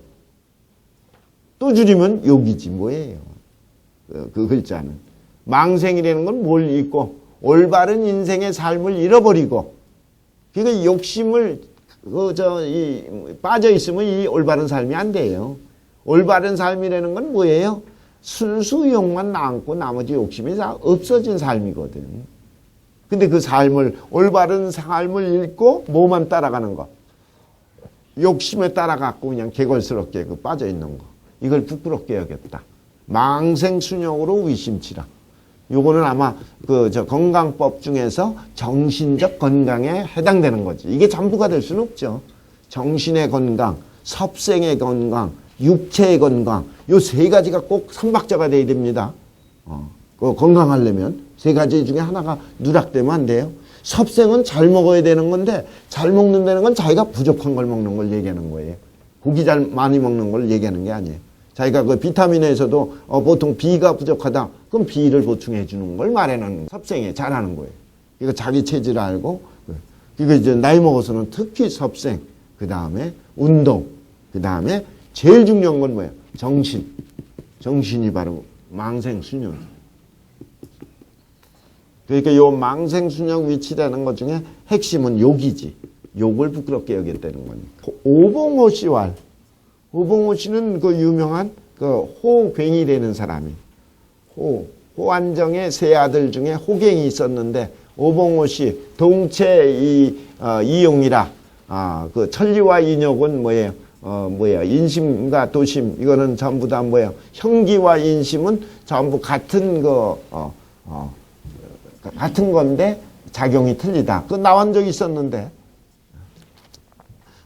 또 줄이면 욕이지 뭐예요. 그 글자는. 망생이라는 건 뭘 잊고 올바른 인생의 삶을 잃어버리고, 그러니까 욕심을 빠져 있으면 이 올바른 삶이 안 돼요. 올바른 삶이라는 건 뭐예요? 순수 욕만 남고 나머지 욕심이 다 없어진 삶이거든. 근데 그 삶을, 올바른 삶을 잃고 뭐만 따라가는 거, 욕심에 따라갖고 그냥 개걸스럽게 빠져 있는 거, 이걸 부끄럽게 여겼다. 망생순욕으로 위심치라. 요거는 아마 건강법 중에서 정신적 건강에 해당되는 거지. 이게 전부가 될 수는 없죠. 정신의 건강, 섭생의 건강, 육체의 건강, 요 세 가지가 꼭 삼박자가 돼야 됩니다. 건강하려면 세 가지 중에 하나가 누락되면 안 돼요. 섭생은 잘 먹어야 되는 건데, 잘 먹는다는 건 자기가 부족한 걸 먹는 걸 얘기하는 거예요. 고기 잘 많이 먹는 걸 얘기하는 게 아니에요. 자기가 그 비타민에서도 보통 B가 부족하다. 그럼 B를 보충해 주는 걸 말하는 섭생에 잘하는 거예요. 이거 자기 체질을 알고, 이거 이제 나이 먹어서는 특히 섭생, 그 다음에 운동, 그 다음에 제일 중요한 건 뭐예요? 정신. 정신이 바로 망생순욕. 그러니까 요 망생순욕 위치라는 것 중에 핵심은 욕이지. 욕을 부끄럽게 여겼다는 거니까. 오봉호 씨왈. 오봉호 씨는 그 유명한 그 호괭이라는 사람이, 호안정의 세 아들 중에 호갱이 있었는데, 오봉호 씨 동체 이용이라. 그 천리와 인욕은 뭐예요? 인심과 도심, 이거는 전부 다 뭐예요? 형기와 인심은 전부 같은 같은 건데 작용이 틀리다. 그 나온 적이 있었는데,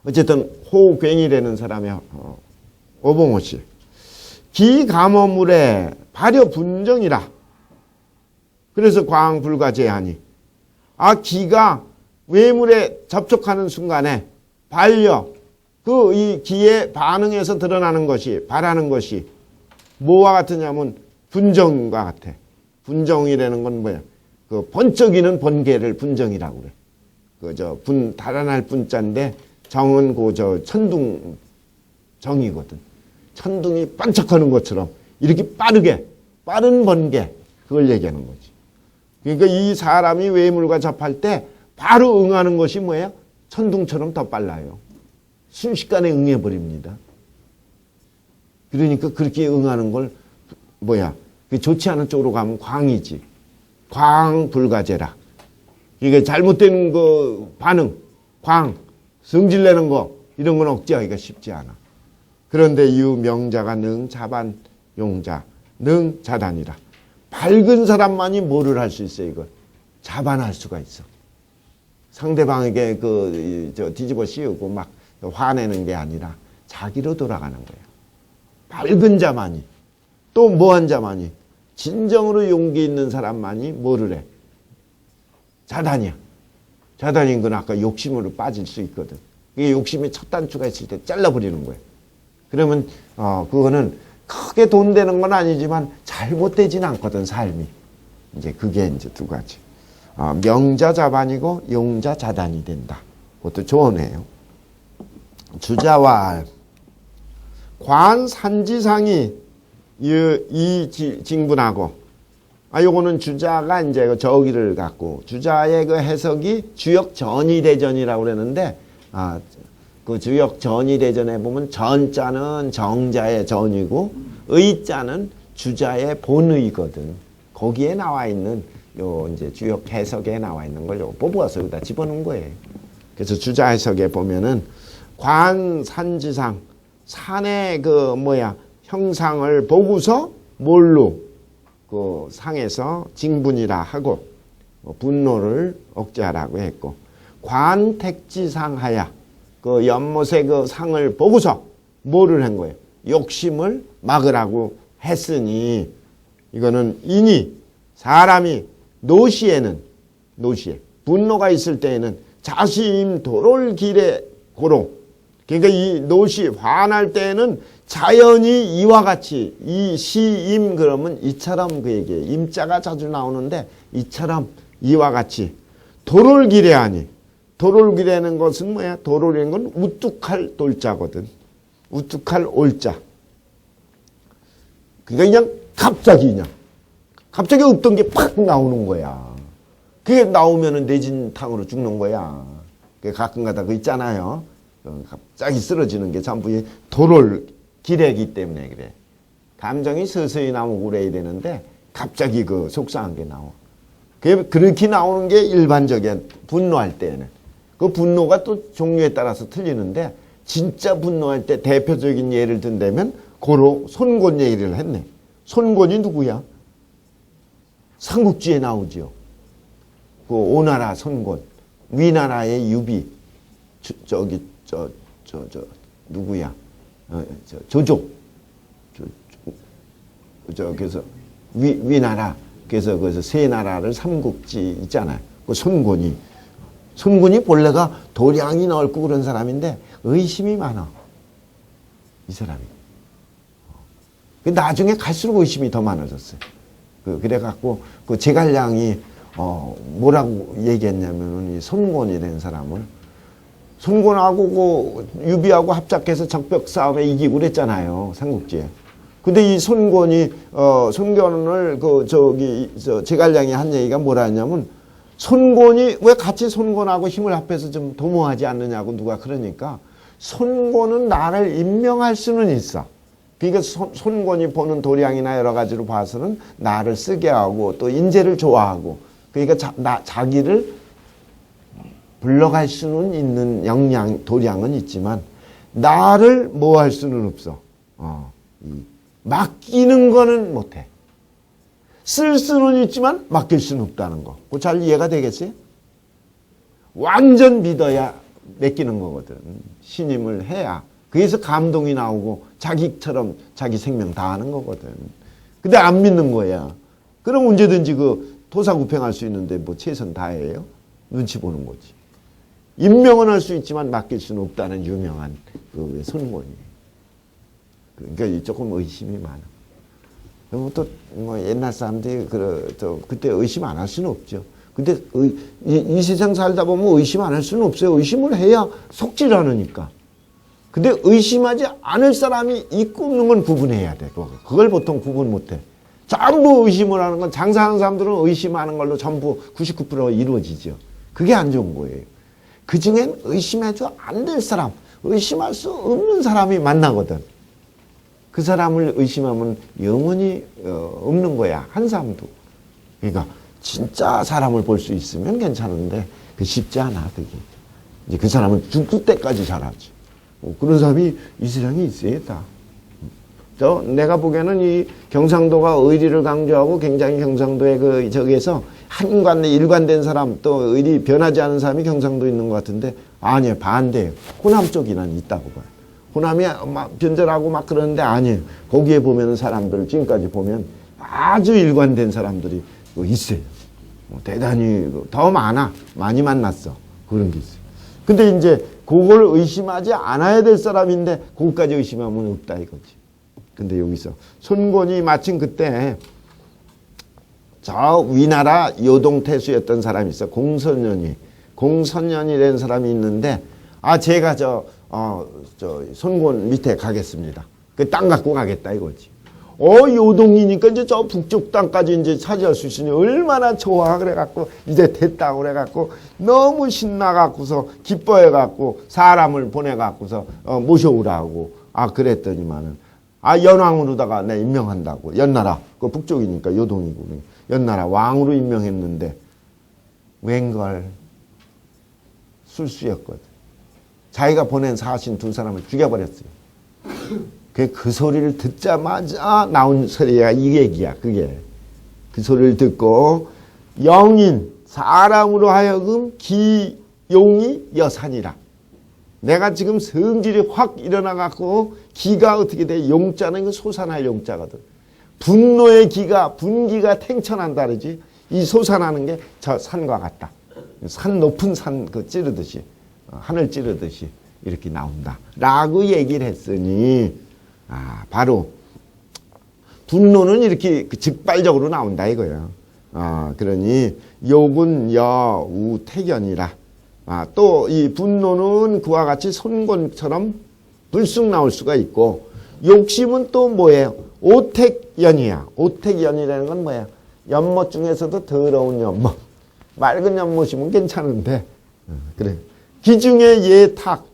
어쨌든 호괭이라는 사람이 오봉호 씨. 기감어물에 발여 분정이라. 그래서 광불가제하니. 기가 외물에 접촉하는 순간에 반려, 이 기에 반응해서 드러나는 것이, 바라는 것이 뭐와 같으냐면 분정과 같아. 분정이라는 건 뭐야? 그 번쩍이는 번개를 분정이라고 그래. 달아날 분자인데 정은 천둥 정이거든. 천둥이 반짝하는 것처럼 이렇게 빠른 번개, 그걸 얘기하는 거지. 그러니까 이 사람이 외물과 접할 때 바로 응하는 것이 뭐예요? 천둥처럼 더 빨라요. 순식간에 응해버립니다. 그러니까 그렇게 응하는 걸 좋지 않은 쪽으로 가면 광이지. 광불가제라. 이게 잘못된 반응, 성질내는 거, 이런 건 억제하기가 쉽지 않아. 그런데 이후 명자가 능 자반 용자, 능 자단이라. 밝은 사람만이 뭐를 할 수 있어요, 이걸? 자반할 수가 있어. 상대방에게 뒤집어 씌우고 막 화내는 게 아니라 자기로 돌아가는 거예요. 밝은 자만이, 또 뭐한 자만이, 진정으로 용기 있는 사람만이 뭐를 해? 자단이야. 자단인 건 아까 욕심으로 빠질 수 있거든. 이게 욕심이 첫 단추가 있을 때 잘라버리는 거예요. 그러면 그거는 크게 돈 되는 건 아니지만 잘못되진 않거든, 삶이. 이제 그게 이제 두 가지. 명자 자반이고 용자 자단이 된다. 그것도 좋으네요. 주자와 관 산지상이 이 징분하고, 요거는 주자가 이제 저기를 갖고, 주자의 그 해석이 주역 전이대전이라고 그러는데, 그 주역 전이대전에 보면 전자는 정자의 전이고, 의자는 주자의 본의거든. 거기에 나와 있는 이제 주역 해석에 나와 있는 걸 뽑아서 여기다 집어넣은 거예요. 그래서 주자 해석에 보면은 관산지상 산의 형상을 보고서 뭘로 그 상에서 징분이라 하고 분노를 억제하라고 했고, 관택지상하야 그 연못의 그 상을 보고서 뭐를 한 거예요? 욕심을 막으라고 했으니, 이거는 이니 사람이 노시에 분노가 있을 때에는 자시임 도를 길에 고로, 그러니까 이 노시 화날 때에는 자연히 이와 같이, 이 시임 그러면 이처럼, 그 얘기예요. 임자가 자주 나오는데 이처럼 이와 같이 도를 기래하니, 도를 기래하는 것은 뭐야? 도를이라는 건 우뚝할 돌자거든. 우뚝할 올자. 그러니까 그냥 갑자기 없던 게 팍 나오는 거야. 그게 나오면은 내진탕으로 죽는 거야. 그게 가끔가다 그 있잖아요. 갑자기 쓰러지는 게 전부 도를 기래기 때문에 그래. 감정이 서서히 나오고 그래야 되는데 갑자기 그 속상한 게 나와. 그렇게 나오는 게 일반적인 분노할 때는. 그 분노가 또 종류에 따라서 틀리는데, 진짜 분노할 때 대표적인 예를 든다면 고로 손곤 얘기를 했네. 손곤이 누구야? 삼국지에 나오죠. 그 오나라 손곤, 위나라의 유비, 누구야? 조조. 그래서 위나라. 그래서 세 나라를 삼국지 있잖아요. 그 손곤이 본래가 도량이 넓고 그런 사람인데 의심이 많아. 이 사람이. 나중에 갈수록 의심이 더 많아졌어요. 그래갖고 그 제갈량이 뭐라고 얘기했냐면은 이 손곤이라는 사람을, 손곤하고 그 유비하고 합작해서 적벽 싸움에 이기고 그랬잖아요, 삼국지에. 근데 이 손곤을 제갈량이 한 얘기가 뭐라 했냐면, 손곤이 왜 같이 손곤하고 힘을 합해서 좀 도모하지 않느냐고 누가 그러니까, 손곤은 나를 임명할 수는 있어. 그러니까 손곤이 보는 도량이나 여러 가지로 봐서는 나를 쓰게 하고 또 인재를 좋아하고, 그러니까 자기를 불러갈 수는 있는 도량은 있지만 나를 뭐 할 수는 없어. 맡기는 거는 못해. 쓸 수는 있지만 맡길 수는 없다는 거. 그거 잘 이해가 되겠어요? 완전 믿어야 맡기는 거거든. 신임을 해야. 그래서 감동이 나오고 자기처럼 자기 생명 다하는 거거든. 근데 안 믿는 거야. 그럼 언제든지 그 토사구팽할 수 있는데 뭐 최선 다해요? 눈치 보는 거지. 임명은 할 수 있지만 맡길 수는 없다는 유명한 그 손곤이에요. 그러니까 조금 의심이 많아. 또 뭐 옛날 사람들이 그때 의심 안 할 수는 없죠. 근데 이 세상 살다 보면 의심 안 할 수는 없어요. 의심을 해야 속질 않으니까. 근데 의심하지 않을 사람이 있고 없는 건 구분해야 돼. 그걸 보통 구분 못 해. 전부 의심을 하는 건, 장사하는 사람들은 의심하는 걸로 전부 99% 이루어지죠. 그게 안 좋은 거예요. 그 중엔 의심해도 안 될 사람, 의심할 수 없는 사람이 만나거든. 그 사람을 의심하면 영원히 없는 거야. 한 사람도. 그러니까 진짜 사람을 볼 수 있으면 괜찮은데 그 쉽지 않아. 그게. 이제 그 사람은 죽을 때까지 잘하지. 그런 사람이 이 세상에 있어야겠다. 내가 보기에는 이 경상도가 의리를 강조하고 굉장히 경상도의 저기에서 일관된 사람, 또 의리 변하지 않은 사람이 경상도에 있는 것 같은데, 아니에요. 반대예요. 호남 쪽이는 있다고 봐요. 호남이 막 변절하고 막 그러는데 아니에요. 거기에 보면 사람들, 지금까지 보면 아주 일관된 사람들이 있어요. 대단히 더 많이 만났어. 그런 게 있어요. 근데 이제 그걸 의심하지 않아야 될 사람인데 그것까지 의심하면 없다 이거지. 근데 여기서 손곤이 마침 그때 저 위나라 요동태수였던 사람이 있어. 공선년이라는 사람이 있는데, 제가 손곤 밑에 가겠습니다. 그 땅 갖고 가겠다 이거지. 요동이니까 이제 저 북쪽 땅까지 이제 차지할 수 있으니 얼마나 좋아. 그래갖고 이제 됐다고 그래갖고 너무 신나갖고서 기뻐해갖고 사람을 보내갖고서 모셔오라고. 그랬더니만은 연왕으로다가 내 임명한다고. 연나라 그 북쪽이니까 요동이고 연나라 왕으로 임명했는데 웬걸 술수였거든. 자기가 보낸 사신 두 사람을 죽여버렸어요. 그 소리를 듣자마자 나온 소리가 이 얘기야. 그게 그 소리를 듣고 영인 사람으로 하여금 기용이 여산이라. 내가 지금 성질이 확 일어나갖고 기가 어떻게 돼? 용자는 그 솟아날 용자거든. 분노의 기가 분기가 탱천한다 그러지. 이 솟아나는 게 저 산과 같다. 산 높은 산 그 찌르듯이 하늘 찌르듯이 이렇게 나온다. 라고 얘기를 했으니 바로 분노는 이렇게 즉발적으로 나온다 이거예요. 그러니 욕은 여우택연이라. 또 이 분노는 그와 같이 손권처럼 불쑥 나올 수가 있고 욕심은 또 뭐예요? 오택연이야. 오택연이라는 건 뭐야? 연못 중에서도 더러운 연못. 맑은 연못이면 괜찮은데 그래. 기중의 예탁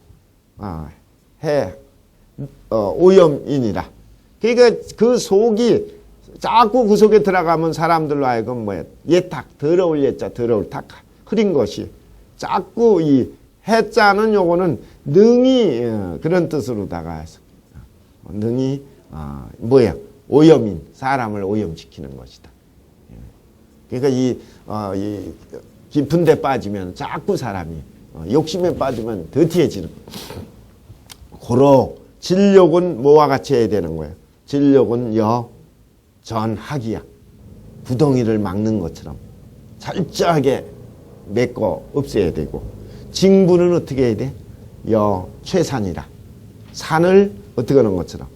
오염이니라. 그러니까 그 속이 자꾸 그 속에 들어가면 사람들로 하여금 뭐야? 예탁, 더러울 예자, 더러울 탁, 흐린 것이 자꾸 이 해자는 요거는 능이 그런 뜻으로다가 해서 능이 뭐야? 오염인, 사람을 오염시키는 것이다. 그러니까 이 깊은 데 빠지면 자꾸 사람이 욕심에 빠지면 더티해지는 거예요. 고로 진욕은 뭐와 같이 해야 되는 거예요? 진욕은 전학이야. 구덩이를 막는 것처럼 철저하게 메꿔 없애야 되고 징부는 어떻게 해야 돼? 최산이라. 산을 어떻게 하는 것처럼.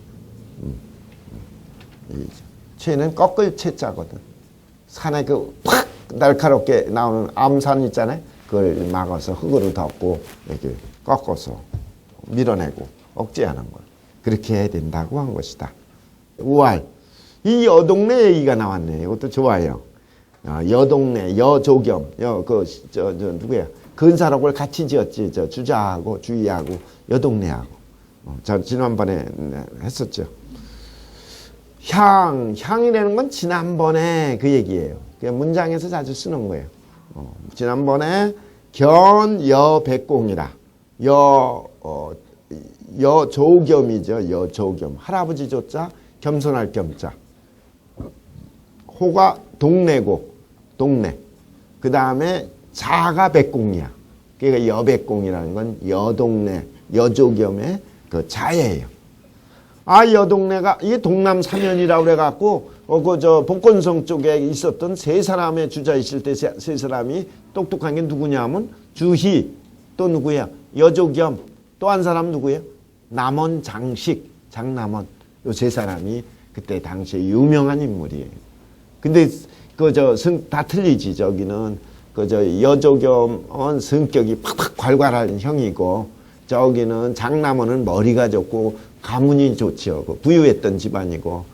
최는 꺾을 채자거든. 산에 그 팍 날카롭게 나오는 암산 있잖아요. 그걸 막아서 흙으로 덮고 이렇게 꺾어서 밀어내고 억제하는 걸. 그렇게 해야 된다고 한 것이다. 우알. 이 여동네 얘기가 나왔네. 이것도 좋아요. 여동네, 여조겸, 누구야? 근사록을 같이 지었지. 주자하고 주의하고 여동네하고. 저 지난번에 했었죠. 향이라는 건 지난번에 그 얘기예요. 그냥 문장에서 자주 쓰는 거예요. 지난번에 견여백공이라. 여조겸이죠. 여조겸. 할아버지 조자, 겸손할 겸자. 호가 동네고, 동네. 그 다음에 자가 백공이야. 그러니까 여백공이라는 건 여동네, 여조겸의 그 자예요. 여동네가, 이게 동남사면이라고 그래갖고, 복건성 쪽에 있었던 세 사람의 주자 있을 때 세 사람이 똑똑한 게 누구냐면, 주희, 또 누구야? 여조겸, 또 한 사람 누구예요? 남원 장식, 장남원. 요 세 사람이 그때 당시에 유명한 인물이에요. 근데, 다 틀리지, 저기는. 여조겸은 성격이 팍팍 괄괄한 형이고, 저기는 장남원은 머리가 좋고, 가문이 좋죠. 부유했던 집안이고,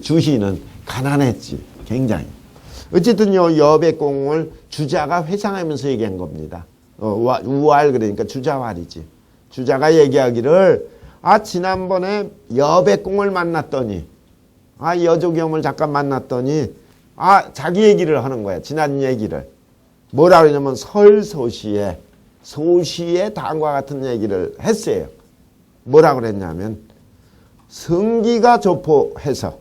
주희는 가난했지, 굉장히. 어쨌든 여백공을 주자가 회상하면서 얘기한 겁니다. 우활 그러니까 주자활이지. 주자가 얘기하기를 지난번에 여백공을 만났더니 여조겸을 잠깐 만났더니 자기 얘기를 하는 거야. 지난 얘기를. 뭐라 그러냐면 설소시에 소시의 다음과 같은 얘기를 했어요. 뭐라 그랬냐면 성기가 조포해서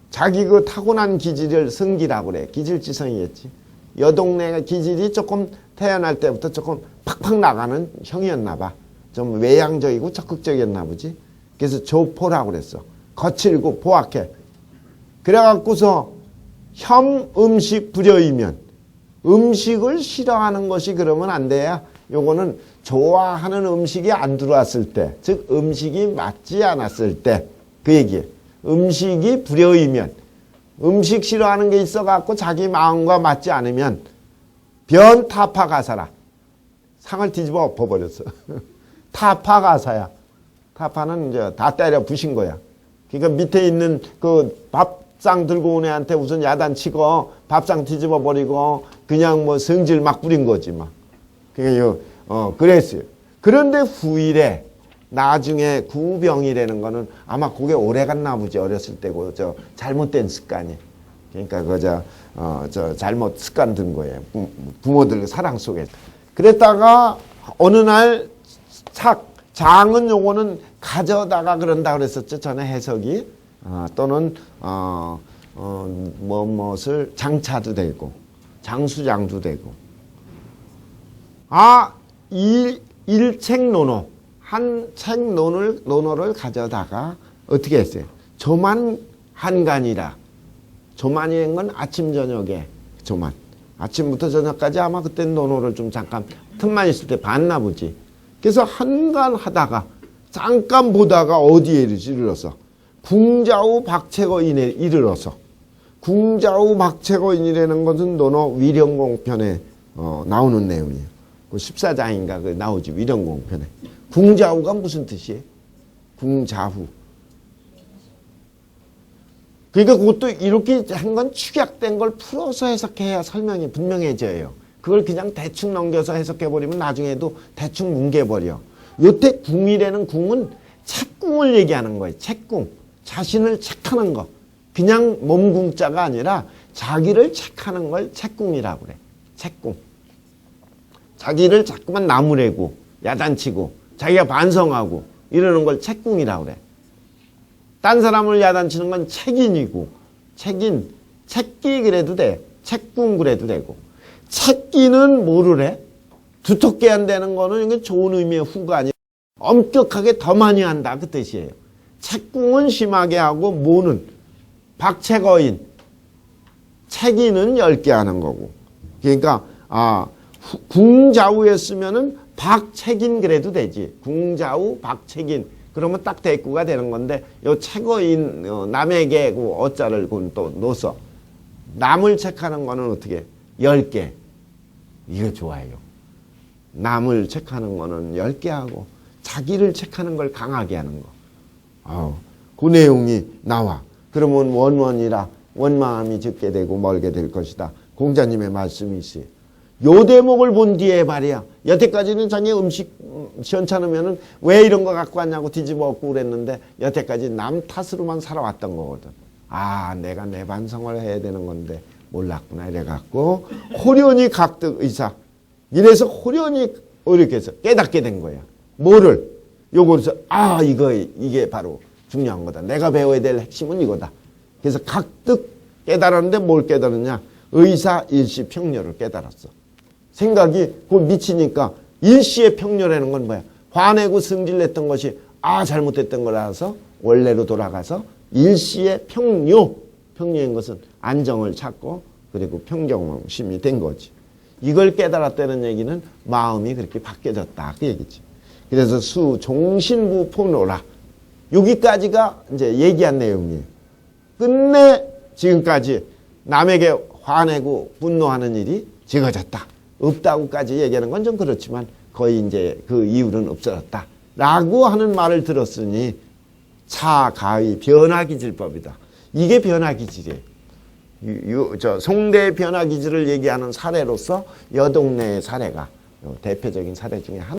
자기 그 타고난 기질을 성기라고 그래. 기질지성이겠지. 여동네가 기질이 조금 태어날 때부터 조금 팍팍 나가는 형이었나 봐. 좀 외향적이고 적극적이었나 보지. 그래서 조포라고 그랬어. 거칠고 포악해. 그래갖고서 혐 음식 불여이면 음식을 싫어하는 것이 그러면 안 돼야 요거는 좋아하는 음식이 안 들어왔을 때, 즉 음식이 맞지 않았을 때 그 얘기예요. 음식이 불여이면 음식 싫어하는 게 있어갖고 자기 마음과 맞지 않으면 변타파가사라. 상을 뒤집어 엎어버렸어. 타파가사야. 타파는 이제 다 때려 부신 거야. 그러니까 밑에 있는 그 밥상 들고 온 애한테 우선 야단치고 밥상 뒤집어 버리고 그냥 뭐 성질 막 부린 거지 막. 그러니까 그랬어요. 그런데 후일에 나중에 구병이라는 거는 아마 그게 오래 갔나 보지. 어렸을 때고 잘못된 습관이. 그러니까 잘못 습관 든 거예요. 부모들 사랑 속에. 그랬다가 어느 날 장은 요거는 가져다가 그런다 그랬었죠. 전에 해석이. 또는, 무엇을 장차도 되고, 장수장도 되고. 일책논어. 한 책 논어를 가져다가 어떻게 했어요? 조만 한간이라. 조만이란 건 아침, 저녁에 조만. 아침부터 저녁까지 아마 그때 논어를 좀 잠깐 틈만 있을 때 봤나 보지. 그래서 한간 하다가 잠깐 보다가 어디에 이르러서 궁자우 박채거인에 이르러서 궁자우 박채거인이라는 것은 논어 위령공편에 나오는 내용이에요. 그 14장인가 그 나오지 위령공편에. 궁자우가 무슨 뜻이에요? 궁자후. 그러니까 그것도 이렇게 한 건 축약된 걸 풀어서 해석해야 설명이 분명해져요. 그걸 그냥 대충 넘겨서 해석해버리면 나중에도 대충 뭉개버려. 요때 궁이라는 궁은 책궁을 얘기하는 거예요. 책궁. 자신을 책하는 거. 그냥 몸궁자가 아니라 자기를 책하는 걸 책궁이라고 그래. 책궁. 자기를 자꾸만 나무래고 야단치고 자기가 반성하고 이러는 걸 책궁이라고 그래. 딴 사람을 야단치는 건 책인이고 책기 그래도 돼. 책궁 그래도 되고. 책기는 뭐를 해? 두텁게 한다는 거는 이게 좋은 의미의 후가 아니라 엄격하게 더 많이 한다 그 뜻이에요. 책궁은 심하게 하고 모는 박채거인 책인은 얇게 하는 거고. 그러니까 궁자우였으면은 박책인 그래도 되지. 궁자우 박책인 그러면 딱 대꾸가 되는 건데 요 책거인 남에게 그 어자를 또 넣어서 남을 책하는 거는 어떻게 10개. 이거 좋아요. 남을 책하는 거는 10개 하고 자기를 책하는 걸 강하게 하는 거. 그 내용이 나와. 그러면 원원이라 원마음이 적게 되고 멀게 될 것이다. 공자님의 말씀이 있어요. 요 대목을 본 뒤에 말이야. 여태까지는 자기 음식 시원찮으면은 왜 이런 거 갖고 왔냐고 뒤집어 엎고 그랬는데 여태까지 남 탓으로만 살아왔던 거거든. 내가 내 반성을 해야 되는 건데 몰랐구나 이래갖고 호련히 각득 의사. 이래서 호련히 이렇게 해서 깨닫게 된 거야. 뭐를? 요거에서 이게 바로 중요한 거다. 내가 배워야 될 핵심은 이거다. 그래서 각득 깨달았는데 뭘 깨달았냐? 의사 일시 평료를 깨달았어. 생각이 곧 미치니까 일시의 평료라는 건 뭐야? 화내고 승질냈던 것이 잘못됐던 거라서 원래로 돌아가서 일시의 평료인 것은 안정을 찾고 그리고 평정심이 된 거지. 이걸 깨달았다는 얘기는 마음이 그렇게 바뀌어졌다 그 얘기지. 그래서 종신부 포노라 여기까지가 이제 얘기한 내용이에요. 끝내 지금까지 남에게 화내고 분노하는 일이 적어졌다. 없다고까지 얘기하는 건 좀 그렇지만 거의 이제 그 이유는 없어졌다. 라고 하는 말을 들었으니 차가의 변화기질법이다. 이게 변화기질이에요. 송대 변화기질을 얘기하는 사례로서 여동네의 사례가 대표적인 사례 중에 하나.